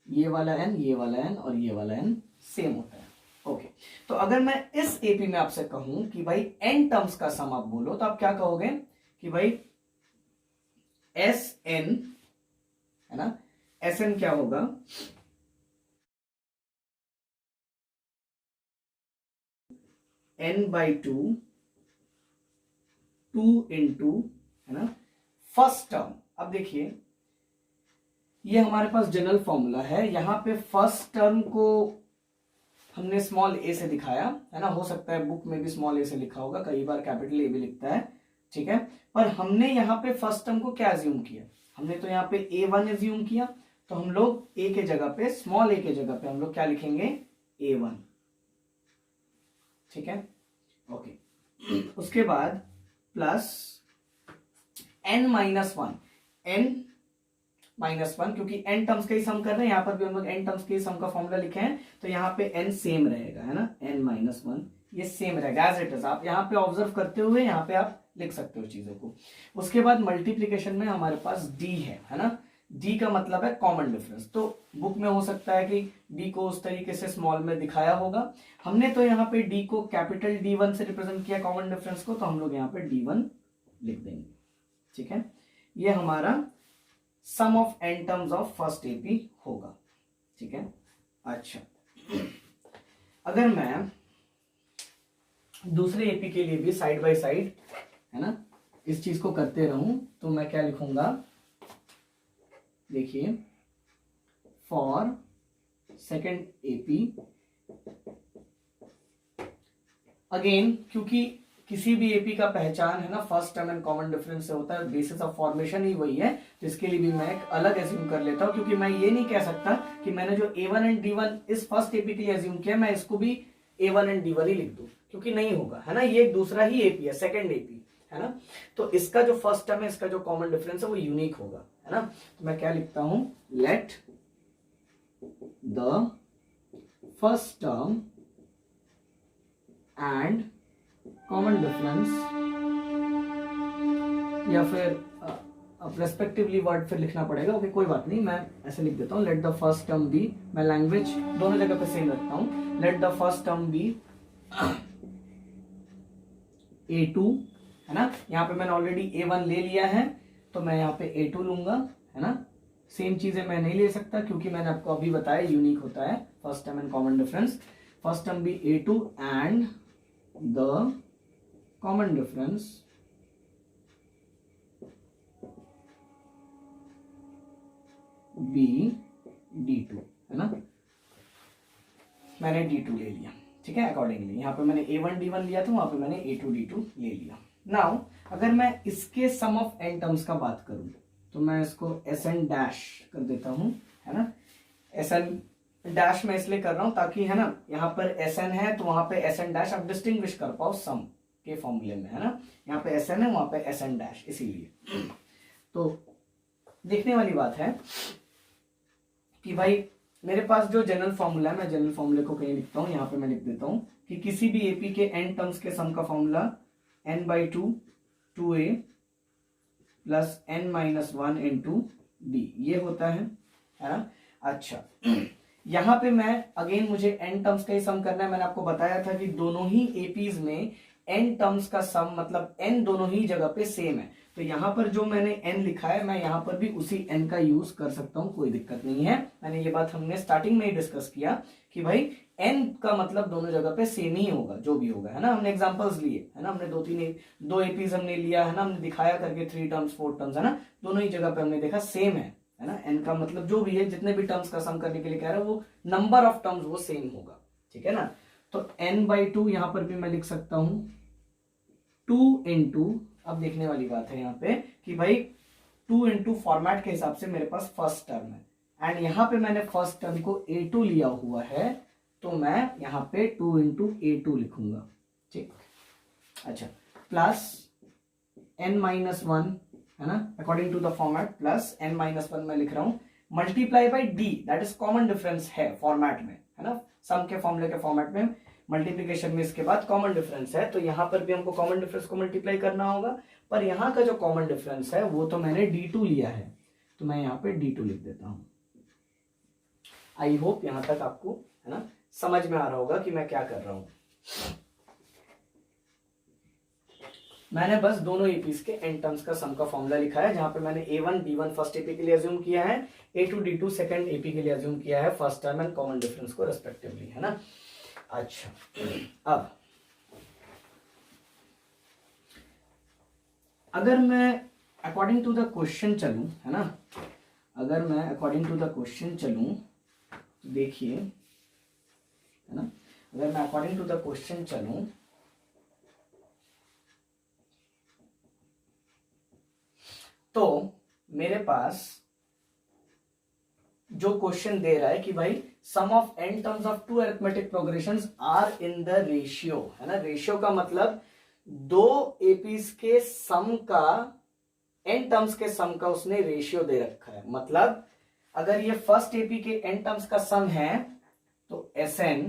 ये वाला n, ये वाला n और ये वाला n सेम होता है। ओके, तो अगर मैं इस एपी में आपसे कहूं कि भाई n टर्म्स का सम आप बोलो तो आप क्या कहोगे कि भाई Sn, है ना, Sn क्या होगा, n/2 2 इंटू, है ना, फर्स्ट टर्म। अब देखिए ये हमारे पास जनरल फॉर्मूला है, यहां पे फर्स्ट टर्म को हमने स्मॉल a से दिखाया, है ना। हो सकता है बुक में भी स्मॉल a से लिखा होगा, कई बार कैपिटल A भी लिखता है, ठीक है। पर हमने यहाँ पे फर्स्ट टर्म को क्या एज्यूम किया, हमने तो यहाँ पे A1 एज्यूम किया, तो हम लोग a के जगह पे, स्मॉल a के जगह पे हम लोग क्या लिखेंगे A1, ठीक है। ओके, उसके बाद plus n minus 1, n minus 1, क्योंकि n टर्म्स का ही सम कर रहे हैं, यहां पर भी हम लोग n टर्म्स के सम का फॉर्मूला लिखे हैं, तो यहाँ पे n सेम रहेगा, है ना, n माइनस 1 ये सेम रहेगा एज इट इज। आप यहाँ पे ऑब्जर्व करते हुए यहाँ पे आप लिख सकते हो चीजों को। उसके बाद मल्टीप्लीकेशन में हमारे पास d है ना, d का मतलब है कॉमन डिफरेंस, तो बुक में हो सकता है कि d को उस तरीके से स्मॉल में दिखाया होगा, हमने तो यहाँ पे d को कैपिटल D1 से रिप्रेजेंट किया कॉमन डिफरेंस को, तो हम लोग यहाँ पे D1 लिख देंगे, ठीक है। ये हमारा sum of n terms of first AP होगा, ठीक है। अच्छा, अगर मैं दूसरे एपी के लिए भी साइड बाय साइड, है ना, इस चीज को करते रहूं तो मैं क्या लिखूंगा, देखिए, फॉर सेकेंड एपी, अगेन क्योंकि किसी भी एपी का पहचान, है ना, first term and common difference से होता है, बेसिस ऑफ फॉर्मेशन ही वही है, तो इसके लिए भी मैं एक अलग एज्यूम कर लेता हूं, क्योंकि मैं ये नहीं कह सकता कि मैंने जो A1 एंड D1 इस फर्स्ट एपी के लिए एज्यूम किया, मैं इसको भी A1 एंड D1 ही लिख दूं, क्योंकि नहीं होगा, है ना, ये एक दूसरा ही एपी है, सेकेंड एपी, है ना, तो इसका जो फर्स्ट टर्म है, इसका जो कॉमन डिफरेंस है वो यूनिक होगा, है ना। तो मैं क्या लिखता हूं, let the first term and common difference, या फिर रेस्पेक्टिवली वर्ड फिर लिखना पड़ेगा, ओके कोई बात नहीं, मैं ऐसे लिख देता हूं, let the first term be, मैं लैंग्वेज दोनों जगह पे सेम रखता हूं, let the first term be A2, है ना, यहाँ पे मैंने ऑलरेडी A1 ले लिया है, तो मैं यहाँ पे A2 लूंगा, है ना। सेम चीजें मैं नहीं ले सकता, क्योंकि मैंने आपको अभी बताया यूनिक होता है first term and common difference, first term be A2 and the common difference be D2, है ना, मैंने D2 ले लिया, ठीक है, अकॉर्डिंगली यहाँ पे मैंने A1 D1 लिया था, वहां पे मैंने A2 D2 ले लिया। नाउ अगर मैं इसके सम ऑफ n टर्म्स का बात करूं, तो मैं इसको Sn डैश कर देता हूं, है ना, Sn डैश मैं इसलिए कर रहा हूं ताकि, है ना, यहाँ पर Sn है तो वहां पे Sn डैश आप डिस्टिंग्विश कर पाओ सम के फॉर्मूले में, है ना, यहाँ पे Sn है, वहां पे Sn डैश, इसीलिए। तो देखने वाली बात है कि भाई मेरे पास जो जनरल फॉर्मूला है, मैं जनरल फॉर्मूले को कहीं लिखता हूं, यहाँ पे मैं लिख देता हूं कि किसी भी एपी के n टर्म्स के सम का formula n/2 2a plus n-1 into D, ये होता है ना। अच्छा, यहाँ पे मैं अगेन मुझे n टर्म्स का ही सम करना है, मैंने आपको बताया था कि दोनों ही एपीज में n टर्म्स का सम मतलब n दोनों ही जगह पे सेम है, तो यहां पर जो मैंने n लिखा है, मैं यहां पर भी उसी n का यूज कर सकता हूं, कोई दिक्कत नहीं है। मैंने ये बात हमने स्टार्टिंग में ही डिस्कस किया कि भाई n का मतलब दोनों जगह पे सेम ही होगा, जो भी होगा, है ना, हमने एग्जांपल्स लिए, है ना, हमने दो एपीज हमने लिया, है ना, हमने दिखाया करके 3 टर्म्स 4 टर्म्स, है ना, दोनों ही जगह पे हमने देखा सेम है ना, n का मतलब जो भी है, जितने भी टर्म्स का सम करने के लिए कह रहा है, वो नंबर ऑफ टर्म्स वो सेम होगा, ठीक है ना। तो n/2 यहां पर भी मैं लिख सकता हूं 2 इंटू, अब देखने वाली बात है यहाँ पे कि भाई 2 इंटू फॉर्मेट के हिसाब से मेरे पास फर्स्ट टर्म है, एंड यहाँ पे मैंने फर्स्ट टर्म को A2 लिया हुआ है, तो मैं यहाँ पे 2 इंटू A2 लिखूंगा, ठीक। अच्छा, प्लस n-1, है ना, according to the format, plus n-1 मैं लिख रहा हूं, multiply by d, that is common difference है फॉर्मेट में, है ना, सम के फॉर्मूले के फॉर्मेट में मल्टीप्लीकेशन में इसके बाद कॉमन डिफरेंस है, तो यहां पर भी हमको कॉमन डिफरेंस को मल्टीप्लाई करना होगा, पर यहां का जो कॉमन डिफरेंस है वो तो मैंने D2 लिया है, तो मैं यहां पे D2 लिख देता हूं। आई होप यहां तक आपको, है ना, समझ में आ रहा होगा कि मैं क्या कर रहा हूं। मैंने बस दोनों एपीज के n टर्म्स का सम का फॉर्मूला लिखा है, जहां पे मैंने A1 D1 फर्स्ट एपी के लिए अज्यूम किया है, A2 D2 सेकंड एपी के लिए अज्यूम किया है, first term and common difference को रेस्पेक्टिवली, है ना। अच्छा, अब अगर मैं अकॉर्डिंग टू द क्वेश्चन चलूं, है ना, अगर मैं अकॉर्डिंग टू द क्वेश्चन चलूं, देखिए, है ना, अगर मैं अकॉर्डिंग टू द क्वेश्चन चलूं तो मेरे पास जो क्वेश्चन दे रहा है कि भाई sum of n terms of two arithmetic progressions are in the ratio, है ना, रेशियो का मतलब दो एपीज के सम का, n टर्म्स के सम का उसने रेशियो दे रखा है, मतलब अगर ये फर्स्ट एपी के n टर्म्स का सम है तो Sn,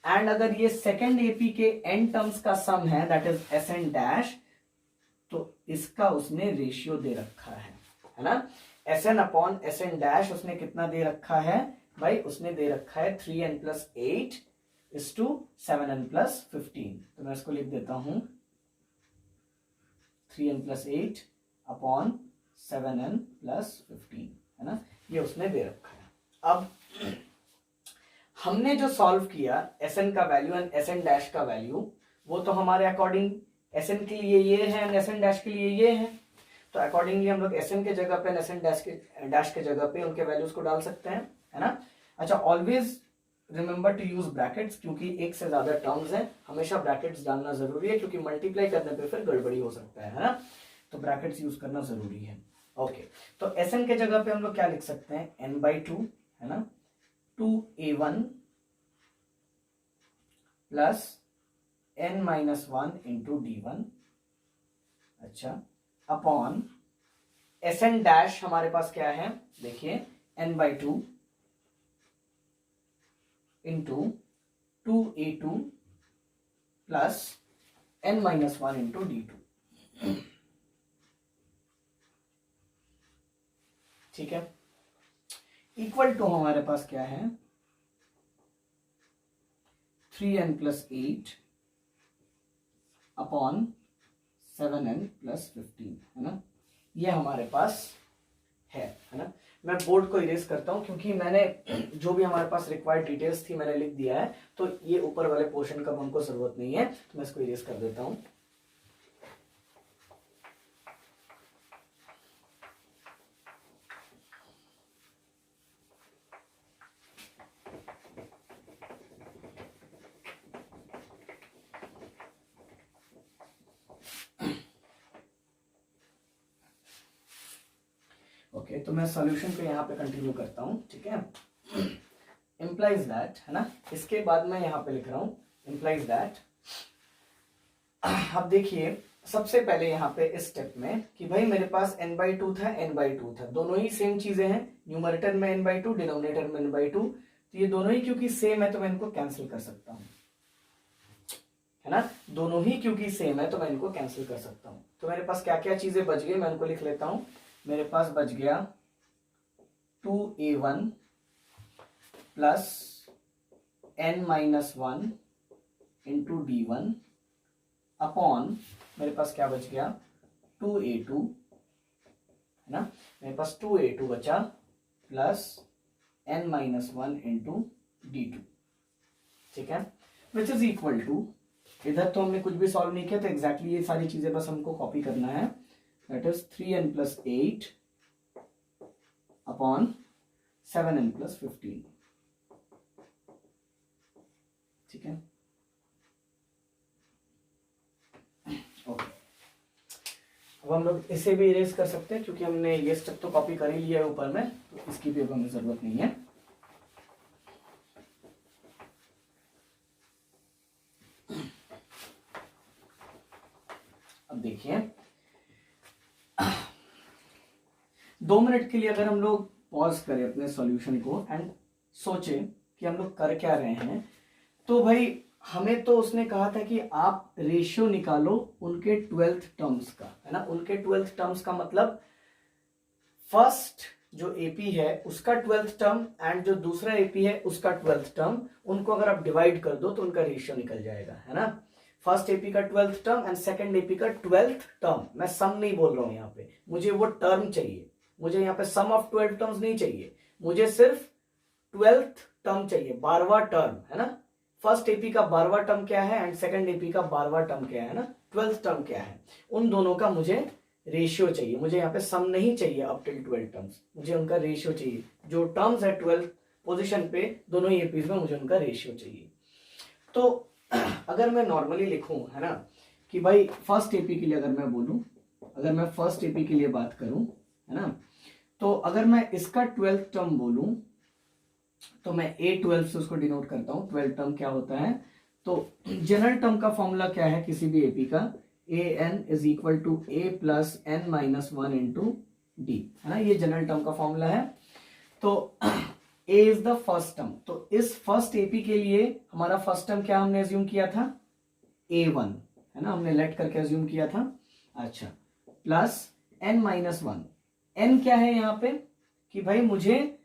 एंड अगर ये सेकेंड एपी के n टर्म्स का सम है दैट इज Sn डैश, तो इसका उसने रेशियो दे रखा है ना, Sn अपॉन Sn डैश उसने कितना दे रखा है भाई, उसने दे रखा है 3n + 8 = 7n + 15, तो मैं इसको लिख देता हूं 3n + 8 अपॉन 7n प्लस 15, है ना, ये उसने दे रखा है। अब हमने जो सॉल्व किया Sn का वैल्यू एंड Sn डैश का वैल्यू, वो तो हमारे अकॉर्डिंग Sn के लिए ये है एंड Sn डैश के लिए ये है, तो अकॉर्डिंगली हम लोग Sn के जगह पे Sn डैश के जगह पे उनके वैल्यूज को डाल सकते हैं, है ना। अच्छा, always remember to use brackets, क्योंकि एक से ज्यादा टर्म्स हैं, हमेशा ब्रैकेट्स डालना जरूरी है, क्योंकि मल्टीप्लाई करने पे फिर गड़बड़ी हो सकता है ना, तो ब्रैकेट्स यूज करना जरूरी है। ओके, तो Sn के जगह पे हम लोग क्या लिख सकते हैं, n/2, है ना, 2a1 plus n-1 into d1, अच्छा, अपॉन Sn डैश हमारे पास क्या है, देखिए n/2 into 2a2 plus n-1 into d2, ठीक है, इक्वल टू हमारे पास क्या है, 3n plus 8 upon 7n plus 15, है ना, ये हमारे पास है ना। मैं बोर्ड को इरेज करता हूं, क्योंकि मैंने जो भी हमारे पास रिक्वायर्ड डिटेल्स थी मैंने लिख दिया है, तो ये ऊपर वाले पोर्शन का हमको जरूरत नहीं है, तो मैं इसको इरेज कर देता हूं। ओके, तो मैं सॉल्यूशन को यहाँ पे कंटिन्यू करता हूँ, ठीक है। इम्प्लाइज दैट, है ना, इसके बाद मैं यहाँ पे लिख रहा हूँ इम्प्लाइज दैट। अब देखिए, सबसे पहले यहाँ पे इस स्टेप में कि भाई मेरे पास n/2 था, n/2 था, दोनों ही सेम चीजें हैं, न्यूमरेटर में n/2, डिनोमिनेटर में n/2, तो ये दोनों ही क्योंकि सेम है तो मैं इनको कैंसिल कर सकता हूँ, है ना, दोनों ही क्योंकि सेम है तो मैं इनको कैंसिल कर सकता हूँ। तो मेरे पास क्या क्या चीजें बच गई, मैं उनको लिख लेता हूँ। मेरे पास बच गया 2a1 plus n-1 into d1 upon, मेरे पास क्या बच गया, 2a2, है ना, मेरे पास 2a2 बचा प्लस n-1 इंटू d2, ठीक है, विच इज इक्वल टू, इधर तो हमने कुछ भी सॉल्व नहीं किया, तो एग्जैक्टली ये सारी चीजें बस हमको कॉपी करना है, that is 3n plus 8 upon 7n plus 15, ठीक है, ओके। अब हम लोग इसे भी इरेज कर सकते हैं, क्योंकि हमने ये स्टेप तो कॉपी कर ही लिया है ऊपर में, तो इसकी भी अब हमें जरूरत नहीं है। अब देखिए, 2 मिनट के लिए अगर हम लोग पॉज करें अपने सॉल्यूशन को एंड सोचे कि हम लोग कर क्या रहे हैं, तो भाई हमें तो उसने कहा था कि आप रेशियो निकालो उनके 12th टर्म्स का, है ना, उनके 12th टर्म्स का मतलब फर्स्ट जो एपी है उसका 12th टर्म एंड जो दूसरा एपी है उसका 12th टर्म, उनको अगर आप डिवाइड कर दो तो उनका रेशियो निकल जाएगा, है ना। फर्स्ट एपी का 12th term and second AP का 12th टर्म, मैं सम नहीं बोल रहा हूं यहाँ पे, मुझे वो टर्म चाहिए, मुझे यहाँ पे सम ऑफ 12 टर्म्स नहीं चाहिए, मुझे सिर्फ 12th टर्म चाहिए, 12वां टर्म, है ना। फर्स्ट एपी का 12वां टर्म क्या है एंड सेकंड एपी का 12वां टर्म क्या है ना, 12th टर्म क्या है, उन दोनों का मुझे रेशियो चाहिए, मुझे यहाँ पे सम नहीं चाहिए अप टिल 12 टर्म्स, मुझे उनका रेशियो चाहिए, जो टर्म्स है 12th पोजीशन पे दोनों ही एपीज में मुझे उनका रेशियो चाहिए। तो अगर मैं नॉर्मली लिखूं, है ना, कि भाई फर्स्ट एपी के लिए अगर मैं बोलूं, अगर मैं फर्स्ट एपी के लिए बात करूं, है ना, तो अगर मैं इसका 12th टर्म बोलूं तो मैं A12 से उसको डिनोट करता हूं। 12 टर्म क्या होता है, तो जनरल टर्म का फॉर्मूला क्या है किसी भी एपी का, an is equal to a plus n-1 into D, है ना, ये जनरल टर्म का फॉर्मूला है। तो a is the first term, तो इस फर्स्ट एपी के लिए हमारा फर्स्ट टर्म क्या हमने एज्यूम किया था, a1, है ना, हमने लेट करके एज्यूम किया था, अच्छा, प्लस n-1, n क्या है यहाँ पे, कि भाई मुझे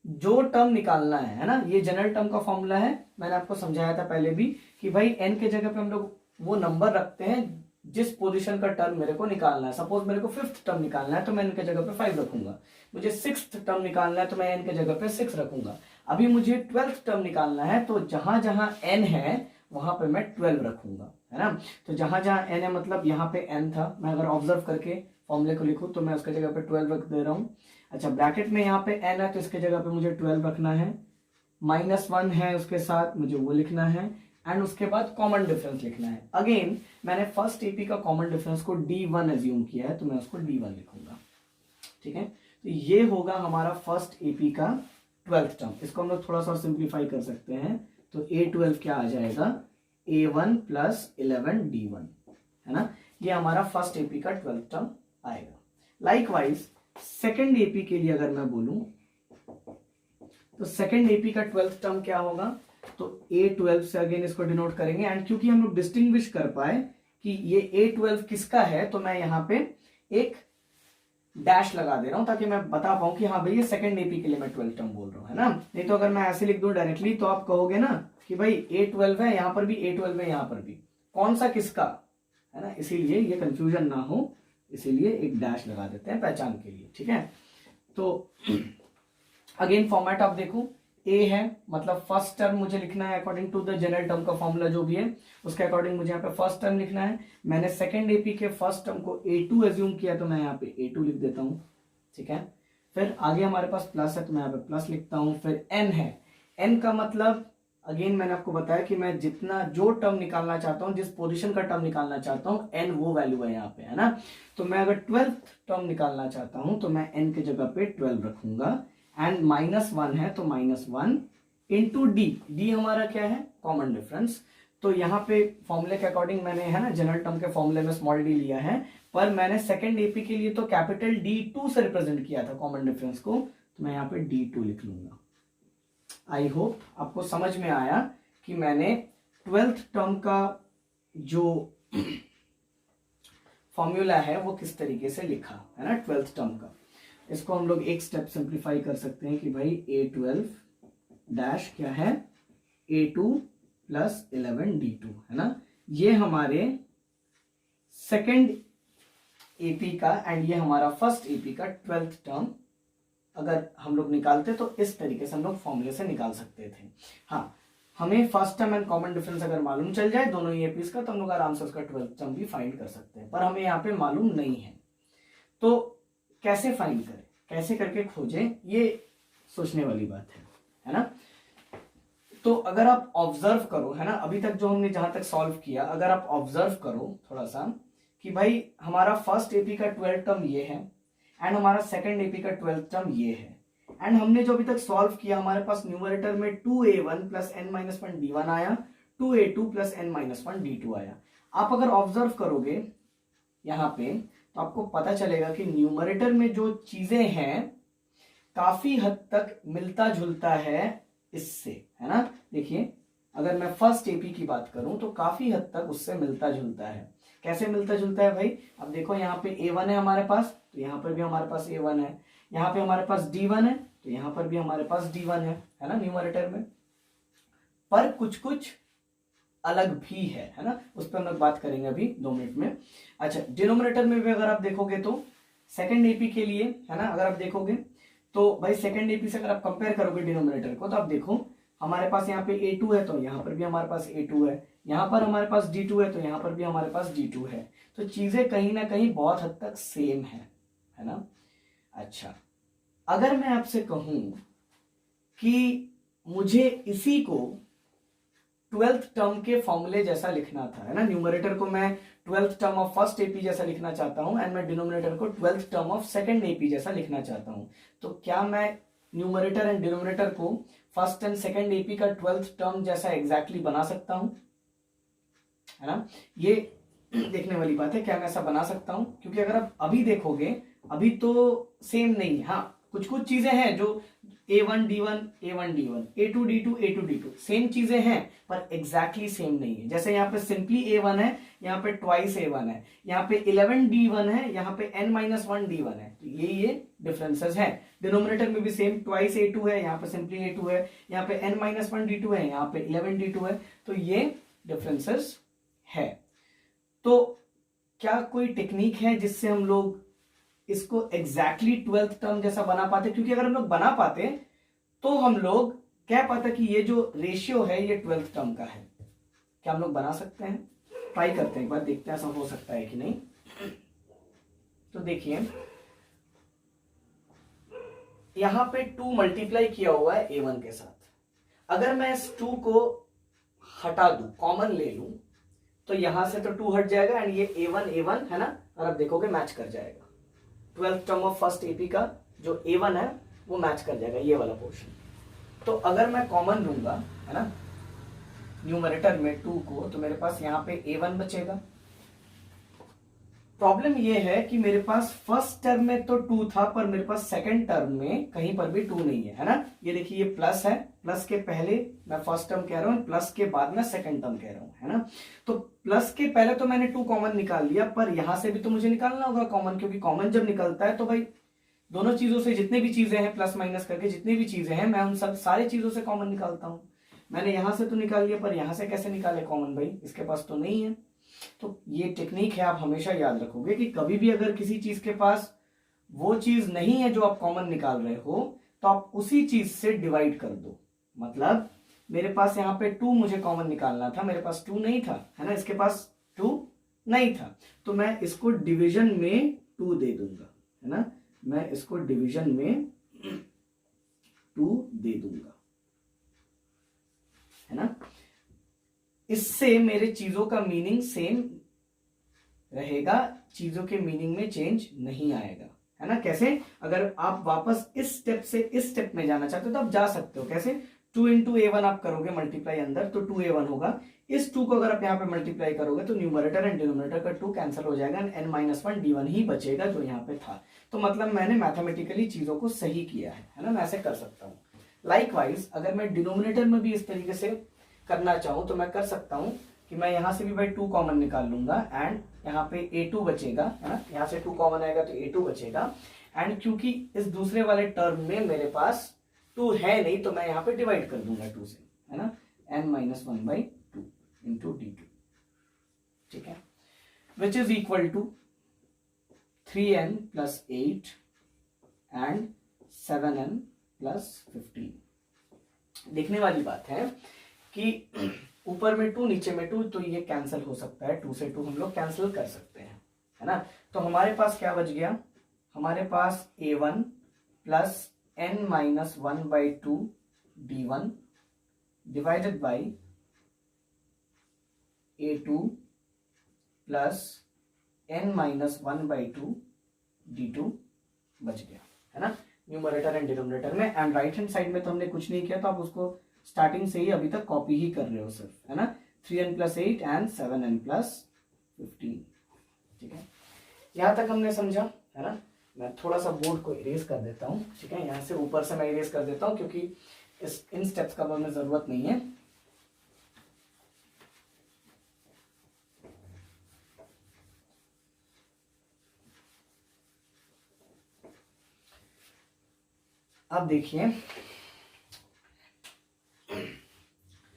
जो टर्म निकालना है ना, ये जनरल टर्म का फॉर्मूला है, मैंने आपको समझाया था पहले भी कि भाई n के जगह पे हम लोग वो नंबर रखते हैं जिस पोजीशन का टर्म मेरे को निकालना है, सपोज मेरे को 5th टर्म निकालना है तो मैं n के जगह पे 5 रखूंगा, मुझे 6th टर्म निकालना है तो मैं n के जगह पे 6 रखूंगा। अभी मुझे 12th टर्म निकालना है तो जहां जहां n है वहां पे मैं 12 रखूंगा, है ना। तो जहां जहां n है मतलब यहाँ पे n था, मैं अगर ऑब्जर्व करके फॉर्मूले को लिखूं तो मैं उसके जगह पे 12 रख दे रहा हूँ। अच्छा, ब्रैकेट में यहाँ पे n है तो इसके जगह पे मुझे 12 रखना है, -1 है उसके साथ मुझे वो लिखना है, एंड उसके बाद कॉमन डिफरेंस लिखना है। अगेन मैंने फर्स्ट एपी का कॉमन डिफरेंस को D1 एज्यूम किया है तो मैं उसको D1 लिखूंगा, ठीक है। तो ये होगा हमारा फर्स्ट एपी का 12th टर्म। इसको हम लोग थोड़ा सा सिंप्लीफाई कर सकते हैं तो A12 क्या आ जाएगा, A1 + 11 D1, है ना। ये हमारा फर्स्ट एपी का 12th टर्म आएगा। लाइकवाइज सेकेंड एपी के लिए अगर मैं बोलूं तो सेकेंड एपी का 12th टर्म क्या होगा, तो A12 से अगेन इसको डिनोट करेंगे, एंड क्योंकि हम लोग डिस्टिंग्विश कर पाए कि ये A12 किसका है तो मैं यहाँ पे एक डैश लगा दे रहा हूं ताकि मैं बता पाऊं कि हाँ भाई ये सेकंड एपी के लिए मैं 12th टर्म बोल रहा हूं, है ना। नहीं तो अगर मैं ऐसे लिख दूं डायरेक्टली तो आप कहोगे ना कि भाई A12 है, यहां पर भी A12 है, यहां पर भी, कौन सा किसका, है ना। इसीलिए ये कंफ्यूजन ना हो, इसीलिए एक डैश लगा देते हैं पहचान के लिए, ठीक है। तो अगेन फॉर्मेट आप देखो, ए है मतलब फर्स्ट टर्म मुझे लिखना है according to the general term का फॉर्मूला जो भी है उसके अकॉर्डिंग मुझे यहाँ पे फर्स्ट टर्म लिखना है। मैंने सेकंड एपी के फर्स्ट टर्म को A2 एज्यूम किया तो मैं यहाँ पे A2 लिख देता हूँ, ठीक है। फिर आगे हमारे पास प्लस है तो मैं यहाँ पे प्लस लिखता हूँ। फिर n है, n का मतलब अगेन मैंने आपको बताया कि मैं जितना जो टर्म निकालना चाहता हूँ, जिस पोजिशन का टर्म निकालना चाहता हूँ, n वो वैल्यू है यहाँ पे, है ना। तो मैं अगर 12th टर्म निकालना चाहता हूँ तो मैं n के जगह पे 12 रखूंगा, एंड -1 है तो -1 इंटू डी हमारा क्या है, कॉमन डिफरेंस। तो यहाँ पे फॉर्मूले के अकॉर्डिंग मैंने, है ना, जनरल टर्म के फॉर्मूले में स्मॉल डी लिया है, पर मैंने सेकंड एपी के लिए तो कैपिटल D2 से रिप्रेजेंट किया था कॉमन डिफरेंस को, तो मैं यहाँ पे D2 लिख लूंगा। आई होप आपको समझ में आया कि मैंने 12th टर्म का जो फॉर्मूला है वो किस तरीके से लिखा है ना 12th टर्म का। इसको हम लोग एक स्टेप सिंप्लीफाई कर सकते हैं कि भाई A12 डैश क्या है, A2 + 11 D2, है ना। ये हमारे सेकेंड एपी का एंड ये हमारा फर्स्ट एपी का 12th टर्म अगर हम लोग निकालते तो इस तरीके से हम लोग फॉर्मूले से निकाल सकते थे। हाँ, हमें first term and common difference अगर मालूम चल जाए दोनों ही एपीज का तो हम लोग आराम से उसका 12th टर्म भी फाइंड कर सकते हैं, पर हमें यहाँ पे मालूम नहीं है तो कैसे फाइंड करें, कैसे करके खोजें, ये सोचने वाली बात है ना। तो अगर आप ऑब्जर्व करो, है ना, अभी तक जो हमने जहां तक सॉल्व किया, अगर आप ऑब्जर्व करो थोड़ा सा कि भाई हमारा फर्स्ट एपी का 12th टर्म ये है एंड हमारा सेकंड एपी का 12th टर्म ये है, एंड हमने जो अभी तक सॉल्व किया हमारे पास न्यूमरेटर में 2a1 + n-1 d1 आया, 2a2 + n-1 d2 आया। आप अगर ऑब्जर्व करोगे यहाँ पे तो आपको पता चलेगा कि न्यूमरेटर में जो चीजें हैं काफी हद तक मिलता जुलता है इससे, है ना। देखिए अगर मैं फर्स्ट एपी की बात करूं तो काफी हद तक उससे मिलता जुलता है। कैसे मिलता जुलता है भाई, अब देखो यहाँ पे A1 है हमारे पास तो यहाँ पर भी हमारे पास A1 है, यहाँ पे हमारे पास D1 है तो यहाँ पर भी हमारे पास D1 है ना न्यूमरेटर में, पर कुछ कुछ अलग भी है ना, उस पर हम लोग बात करेंगे अभी 2 मिनट में। अच्छा, डिनोमिनेटर में भी अगर आप देखोगे तो सेकंड एपी के लिए, है ना, अगर आप देखोगे तो भाई सेकंड एपी से अगर आप कंपेयर करोगे डिनोमिनेटर को तो आप देखो हमारे पास यहाँ पे A2 है तो यहाँ पर भी हमारे पास A2 है, यहाँ पर हमारे पास D2 है तो यहाँ पर भी हमारे पास D2 है, तो चीजें कहीं ना कहीं बहुत हद तक सेम है ना। अच्छा, अगर मैं आपसे कहूं कि मुझे इसी को 12th टर्म के फॉर्मूले जैसा लिखना था, है ना, न्यूमरेटर को मैं 12th term of first AP जैसा लिखना चाहता हूं एंड मैं डिनोमिनेटर को 12th term of second AP जैसा लिखना चाहता हूं, तो क्या मैं न्यूमरेटर एंड डिनोमिनेटर को फर्स्ट एंड सेकंड एपी का 12th टर्म जैसा एग्जैक्टली बना सकता हूं, है ना। ये देखने वाली बात है, क्या मैं ऐसा बना सकता हूं, क्योंकि अगर आप अभी देखोगे अभी तो सेम नहीं है। हाँ, कुछ कुछ चीजें हैं जो A1 D1 A1 D1 A2 D2 A2 D2 same चीजें हैं पर एग्जैक्टली सेम नहीं है। जैसे यहाँ पे सिंपली A1 है, यहाँ पे ट्वाइस A1 है, यहाँ पे 11 D1 है, यहाँ पे n-1 D1 है, तो ये डिफरेंसेस हैं। डिनोमिनेटर में भी सेम ट्वाइस A2 है, यहाँ पे सिंपली A2 है, यहाँ पे n-1 D2 है, यहाँ पे 11 D2 है, तो ये डिफरेंसेस है। तो क्या कोई टेक्निक है जिससे हम लोग इसको एग्जैक्टली 12th टर्म जैसा बना पाते? क्योंकि अगर हम लोग बना पाते तो हम लोग कह पाते कि ये जो रेशियो है ये 12th टर्म का है। क्या हम लोग बना सकते हैं? ट्राई करते हैं एक बार, देखते हैं ऐसा हो सकता है कि नहीं। तो देखिए यहां पे 2 मल्टीप्लाई किया हुआ है A1 के साथ। अगर मैं इस 2 को हटा दूं, कॉमन ले लूं, तो यहां से तो 2 हट जाएगा एंड ये A1 है ना, और अब देखोगे मैच कर जाएगा। 12th term of first AP का जो A1 है वो मैच कर जाएगा, ये वाला पोर्शन। तो अगर मैं कॉमन लूंगा है ना न्यूमरेटर में 2 को, तो मेरे पास यहां पे A1 बचेगा। प्रॉब्लम ये है कि मेरे पास फर्स्ट टर्म में तो 2 था, पर मेरे पास सेकंड टर्म में कहीं पर भी 2 नहीं है ना। ये देखिए ये प्लस है, प्लस के पहले मैं फर्स्ट टर्म कह रहा हूं, प्लस के बाद मैं सेकंड टर्म कह रहा हूं, है ना। तो प्लस के पहले तो मैंने 2 कॉमन निकाल लिया, पर यहां से भी तो मुझे निकालना होगा कॉमन, क्योंकि कॉमन जब निकलता है तो भाई दोनों चीजों से जितनी भी चीजें हैं प्लस माइनस करके जितनी भी चीजें हैं मैं उन सब सारी चीजों से कॉमन निकालता हूं। मैंने यहां से तो निकाल लिया, पर यहां से कैसे निकाले कॉमन? भाई इसके पास तो नहीं है। तो ये टेक्निक है, आप हमेशा याद रखोगे कि कभी भी अगर किसी चीज के पास वो चीज नहीं है जो आप कॉमन निकाल रहे हो, तो आप उसी चीज से डिवाइड कर दो। मतलब मेरे पास यहाँ पे 2 मुझे कॉमन निकालना था, मेरे पास 2 नहीं था, है ना, इसके पास 2 नहीं था, तो मैं इसको डिवीजन में 2 दे दूंगा, है ना, मैं इसको डिवीजन में 2 दे दूंगा, है ना। इससे मेरे चीजों का मीनिंग सेम रहेगा, चीजों के मीनिंग में चेंज नहीं आएगा, है ना। कैसे? अगर आप वापस इस स्टेप से इस स्टेप में जाना चाहते हो तो आप जा सकते हो। कैसे? 2 इंटू A1 आप करोगे मल्टीप्लाई अंदर, तो 2A1 होगा। इस 2 को अगर आप यहाँ पे मल्टीप्लाई करोगे तो न्यूमरेटर एंड डिनोमिनेटर का 2 कैंसिल हो जाएगा, n-1 D1 ही बचेगा जो यहाँ पे था। तो मतलब मैंने मैथमेटिकली चीजों को सही किया है ना, मैं ऐसे कर सकता हूँ। लाइकवाइज अगर मैं डिनोमिनेटर में भी इस तरीके से करना चाहूं तो मैं कर सकता हूं कि मैं यहां से भी भाई 2 कॉमन निकाल लूंगा एंड यहाँ पे A2 बचेगा, है ना, यहां से 2 कॉमन आएगा तो A2 बचेगा। एंड क्योंकि इस दूसरे वाले टर्म में मेरे पास 2 है नहीं, तो मैं यहाँ पे डिवाइड कर दूंगा 2 से, है ना, n-1/2 इंटू D2, ठीक है, which is equal to 3n + 8 and 7n + 15। देखने वाली बात है कि ऊपर में 2 नीचे में 2, तो ये कैंसिल हो सकता है, 2 से 2 हम लोग कैंसिल कर सकते हैं, है ना। तो हमारे पास क्या बच गया? हमारे पास A1 + n-1/2 D1 divided by A2 + n-1/2 D2 बच गया, है ना, न्यूमरेटर एंड डिनोमिनेटर में। एंड राइट हैंड साइड में तो हमने कुछ नहीं किया, तो आप उसको स्टार्टिंग से ही अभी तक कॉपी ही कर रहे हो सिर्फ, है ना, 3n + 8 एंड 7n + 15, ठीक है। यहां तक हमने समझा, है ना। मैं थोड़ा सा बोर्ड को इरेज कर देता हूं, ठीक है, यहां से ऊपर से मैं इरेज कर देता हूं क्योंकि इन स्टेप्स का हमें जरूरत नहीं है। अब देखिए,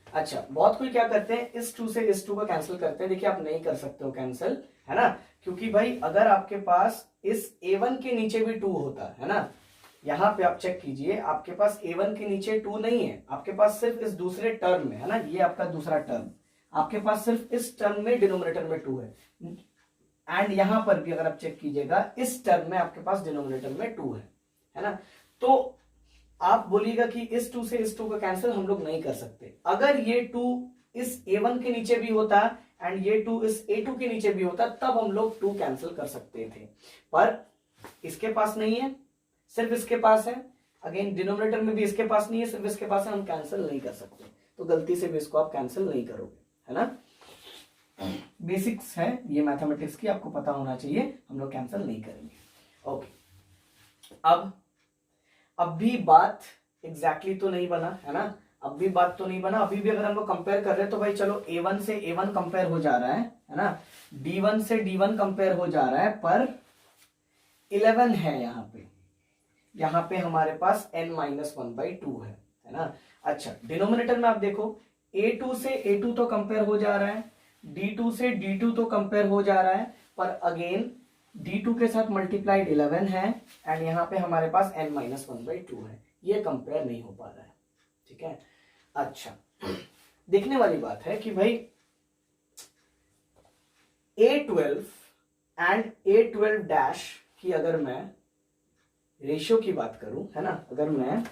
अच्छा, बहुत कोई क्या करते हैं, इस 2 से इस 2 को कैंसिल करते हैं। देखिए आप नहीं कर सकते हो कैंसिल, है ना, क्योंकि भाई अगर आपके पास इस A1 के नीचे भी 2 होता है ना, यहां पे आप चेक कीजिए, आपके पास A1 के नीचे 2 नहीं है, आपके पास सिर्फ इस दूसरे टर्म में, है ना, ये आपका दूसरा टर्म, आपके पास सिर्फ इस टर्म में डिनोमिनेटर में 2 है। एंड यहां पर भी अगर आप चेक कीजिएगा, इस टर्म में आपके पास डिनोमिनेटर में 2 है ना। तो आप बोलिएगा कि इस 2 से इस 2 का कैंसिल हम लोग नहीं कर सकते। अगर ये 2 इस A1 के नीचे भी होता एंड ये 2 इस A2 के नीचे भी होता, तब हम लोग 2 कैंसिल कर सकते थे, पर इसके पास नहीं है, सिर्फ इसके पास है। अगेन डिनोमिनेटर में भी इसके पास नहीं है, सिर्फ इसके पास है, हम कैंसिल नहीं कर सकते। तो गलती से भी इसको आप कैंसिल नहीं करोगे, है ना। बेसिक्स है ये मैथमेटिक्स की, आपको पता होना चाहिए, हम लोग कैंसिल नहीं करेंगे। ओके, अब भी बात एग्जैक्टली तो नहीं बना, है ना, अब भी बात तो नहीं बना। अभी भी अगर हम लोग कंपेयर कर रहे हैं तो भाई चलो A1 से A1 कंपेयर हो जा रहा है ना, D1 से D1 कंपेयर हो जा रहा है, पर 11 है यहाँ पे हमारे पास n-1/2 है ना। अच्छा, डिनोमिनेटर में आप देखो, A2 से A2 तो कंपेयर हो जा रहा है, D2 से D2 तो कंपेयर हो जा रहा है, पर अगेन D2 के साथ मल्टीप्लाइड 11 है एंड यहाँ पे हमारे पास n-1/2 है, ये कंपेयर नहीं हो पा रहा है। ठीक है, अच्छा देखने वाली बात है कि भाई A12 एंड A12 डैश की अगर मैं रेशियो की बात करूं, है ना, अगर मैं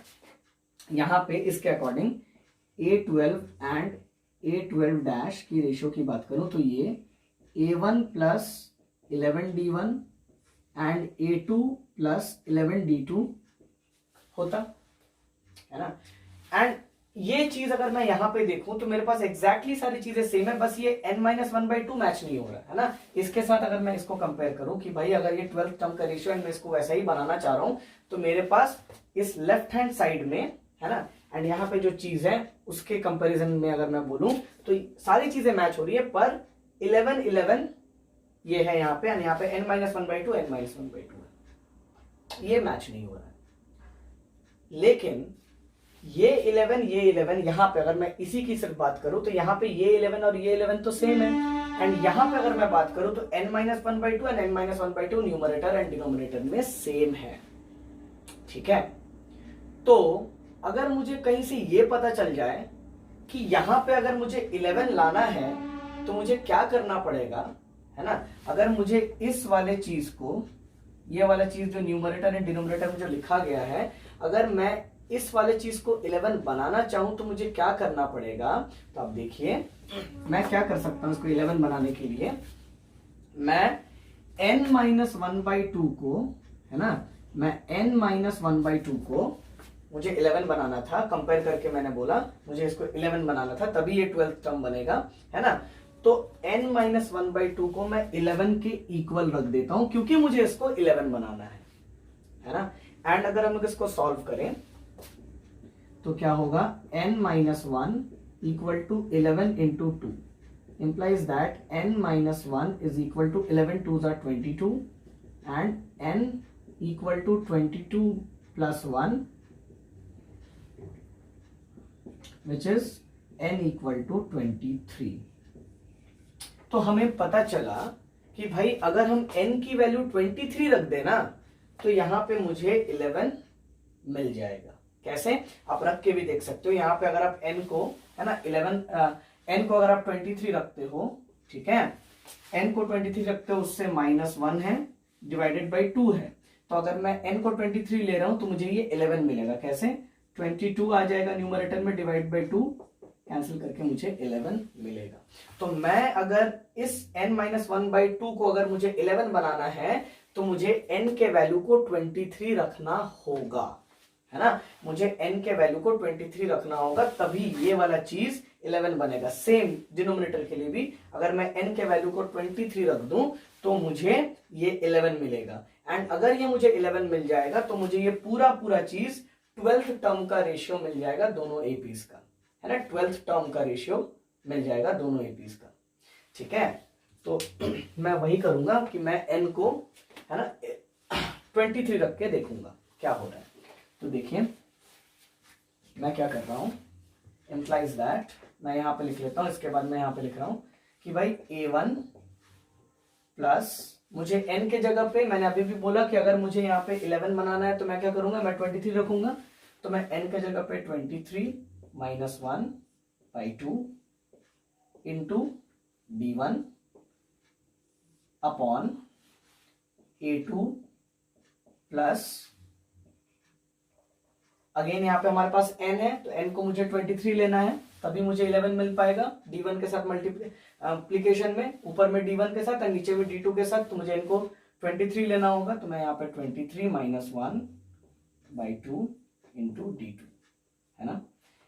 यहां पे इसके according A12 and A12 dash की रेशियो की बात करूं तो ये A1 plus 11D1 and A2 plus 11D2 होता है ना। एंड ये चीज अगर मैं यहां पे देखूं तो मेरे पास एग्जैक्टली सारी चीजें सेम है, बस ये n-1/2 मैच नहीं हो रहा है ना। इसके साथ अगर मैं इसको कंपेयर करूं कि भाई अगर ये 12th टर्म का रेशियो है, मैं इसको वैसा ही बनाना चाह रहा हूं, तो मेरे पास इस लेफ्ट हैंड साइड में, है ना, एंड यहाँ पे जो चीज है उसके कंपेरिजन में अगर मैं बोलूं तो सारी चीजें मैच हो रही है, पर 11 ये है यहाँ पे, यहाँ पे n-1/2 n-1/2 है, ये मैच नहीं हो रहा है। लेकिन ये 11 यहाँ पे अगर मैं इसी की सिर्फ बात करूं तो यहाँ पे ये 11 और ये 11 तो सेम है, एंड यहाँ पे अगर मैं बात करूं तो n-1/2 and n-1/2 numerator and denominator में सेम है। ठीक है, तो अगर मुझे कहीं से ये पता चल जाए कि यहां पे अगर मुझे 11 लाना है तो मुझे क्या करना पड़ेगा, है ना, अगर मुझे इस वाले चीज को, ये वाला चीज जो न्यूमरेटर एंड डिनोमिनेटर में जो लिखा गया है, अगर मैं इस वाले चीज को 11 बनाना चाहूं तो मुझे क्या करना पड़ेगा। तो आप देखिए मैं क्या कर सकता हूं इसको 11 बनाने के लिए, मैं n-1/2 को, है ना, मैं n-1/2 को, मुझे 11 बनाना था, कंपेयर करके मैंने बोला मुझे इसको 11 बनाना था, तभी ये 12th टर्म बनेगा, है ना। तो n-1/2 को मैं 11 के इक्वल रख देता हूं क्योंकि मुझे इसको 11 बनाना है ना। एंड अगर हम इसको सॉल्व करें तो क्या होगा, n-1 equal to 11 into 2 implies that n-1 is equal to 11 2s are 22 and n equal to 22 plus 1 which is n equal to 23। तो हमें पता चला कि भाई अगर हम n की वैल्यू 23 रख देना तो यहां पे मुझे 11 मिल जाएगा। कैसे, आप रख के भी देख सकते हो, यहां पे अगर आप n को, है ना, n को अगर आप 23 रखते हो, ठीक है, n को 23 रखते हो, उससे -1 है डिवाइडेड बाई 2 है, तो अगर मैं n को 23 ले रहा हूं तो मुझे ये 11 मिलेगा। कैसे, 22 आ जाएगा न्यूमरेटर में, डिवाइड बाई 2 कैंसिल करके मुझे 11 मिलेगा। तो मैं अगर इस n-1/2 को अगर मुझे 11 बनाना है तो मुझे n के वैल्यू को 23 रखना होगा, है ना, मुझे n के वैल्यू को 23 रखना होगा, तभी ये वाला चीज 11 बनेगा। सेम डिनोमिनेटर के लिए भी अगर मैं n के वैल्यू को 23 रख दूं तो मुझे ये 11 मिलेगा, एंड अगर ये मुझे 11 मिल जाएगा तो मुझे ये पूरा चीज 12th टर्म का रेशियो मिल जाएगा दोनों एपीस का, है ना, 12th टर्म का रेशियो मिल जाएगा दोनों एपीस का। ठीक है, तो मैं वही करूंगा कि मैं n को, है ना, 23 रख के देखूंगा क्या हो रहा है। तो देखिए मैं क्या कर रहा हूं, implies that, मैं यहां पे लिख लेता हूं, इसके बाद मैं यहां पे लिख रहा हूं कि भाई a1 प्लस, मुझे n के जगह पे, मैंने अभी भी बोला कि अगर मुझे यहाँ पे 11 बनाना है तो मैं क्या करूंगा, मैं 23 रखूंगा, तो मैं n के जगह पे 23 -1/2 into d1 upon a2 plus, again यहाँ पे हमारे पास n है तो n को मुझे 23 लेना है तभी मुझे 11 मिल पाएगा, d1 के साथ मल्टीप्लिकेशन में, ऊपर में d1 के साथ और नीचे में d2 के साथ, तो मुझे इनको 23 लेना होगा, तो मैं यहाँ पे 23 -1/2 इंटू d2, है ना,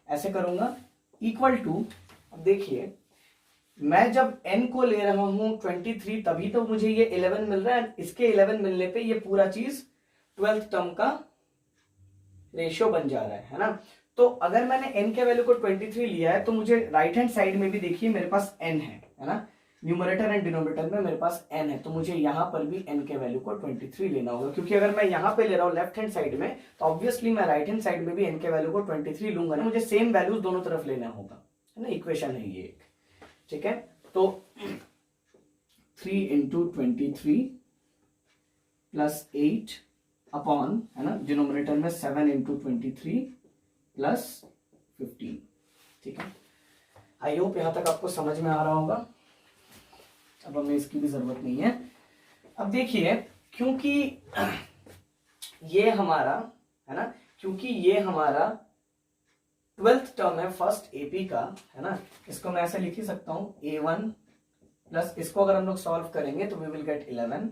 ऐसे करूंगा, इक्वल टू, अब देखिए मैं जब n को ले रहा हूं 23 तभी तो मुझे ये 11 मिल रहा है, इसके 11 मिलने पे ये पूरा चीज 12th टर्म का रेशियो बन जा रहा है ना। तो अगर मैंने n के वैल्यू को 23 लिया है तो मुझे राइट हैंड साइड में भी देखिए मेरे पास n है ना, न्यूमरेटर एंड डिनोमिनेटर में मेरे पास n है, तो मुझे यहां पर भी n के वैल्यू को 23 लेना होगा, क्योंकि अगर मैं यहां पे ले रहा हूं लेफ्ट हैंड साइड में तो ऑब्वियसली मैं राइट हैंड साइड में भी n के वैल्यू को 23 लूंगा ना, मुझे सेम वैल्यूज दोनों तरफ लेना होगा, है ना, इक्वेशन है ये एक। ठीक है, तो 3 इंटू 23 प्लस 8 अपॉन, है ना, डिनोमिनेटर में 7 इंटू 23 प्लस 15। ठीक है, आई होप यहां तक आपको समझ में आ रहा होगा। अब हमें इसकी भी जरूरत नहीं है। अब देखिए, क्योंकि ये हमारा, है ना, क्योंकि ये हमारा 12th टर्म है फर्स्ट एपी का, है ना, इसको मैं ऐसे लिख ही सकता हूं A1 प्लस, इसको अगर हम लोग सॉल्व करेंगे तो वी विल गेट 11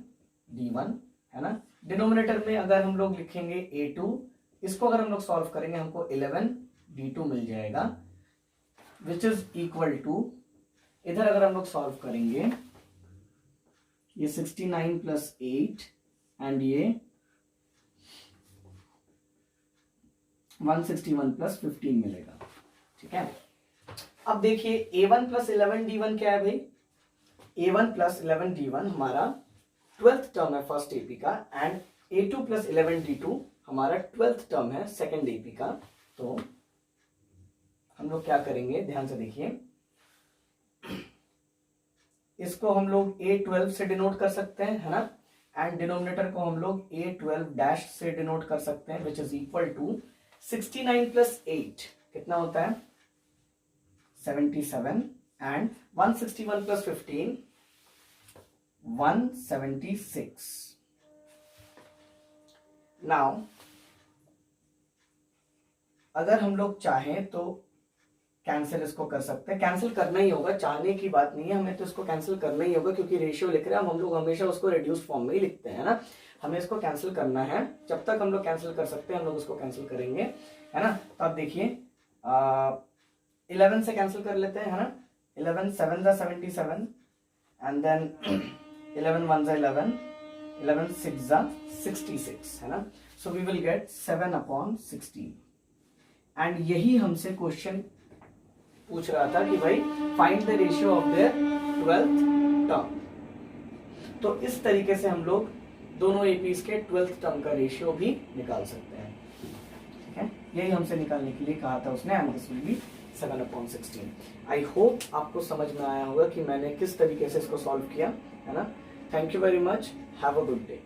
D1, है ना। डिनोमिनेटर में अगर हम लोग लिखेंगे A2, इसको अगर हम लोग सॉल्व करेंगे हमको 11 D2 मिल जाएगा, विच इज इक्वल टू, इधर अगर हम लोग सॉल्व करेंगे ये 69 प्लस 8 एंड ये 161 प्लस 15 मिलेगा। ठीक है, अब देखिए A1 प्लस 11 D1 क्या है भाई? A1 प्लस 11 D1 हमारा 12th टर्म है फर्स्ट एपी का, एंड A2 प्लस 11 D2 हमारा 12th टर्म है सेकेंड एपी का। तो हम लोग क्या करेंगे, ध्यान से देखिए, इसको हम लोग A12 से डिनोट कर सकते हैं, है ना, एंड डिनोमिनेटर को हम लोग A12 डैश से डिनोट कर सकते हैं, which is equal to 69 plus 8 कितना होता है 77, एंड 161 प्लस 15 176। नाउ अगर हम लोग चाहें तो कैंसिल इसको कर सकते हैं, कैंसिल करना ही होगा, चाहने की बात नहीं है, हमें तो इसको कैंसिल करना ही होगा, क्योंकि रेशियो लिख रहे हैं हम लोग हमेशा उसको रिड्यूस फॉर्म में ही लिखते हैं ना, हमें इसको कैंसिल करना है। जब तक हम लोग कैंसिल कर सकते हैं हम लोग उसको कैंसिल करेंगे, है ना। तो आप देखिए 11 से कैंसिल कर लेते हैं, है ना, 11 7 जा 77, एंड देन 11 1 जा 11, 11 6 जा 66, है ना। So we will get 7/16, and यही हमसे क्वेश्चन पूछ रहा था कि भाई find the ratio of their 12th term. तो इस तरीके से हम लोग दोनों एपीज के 12th टर्म का रेशियो भी निकाल सकते हैं। ठीक है, यही हमसे निकालने के लिए कहा था उसने, and this will be 7/16। I hope आपको समझ में आया होगा कि मैंने किस तरीके से इसको सॉल्व किया, है ना। Thank you very much, have a good day.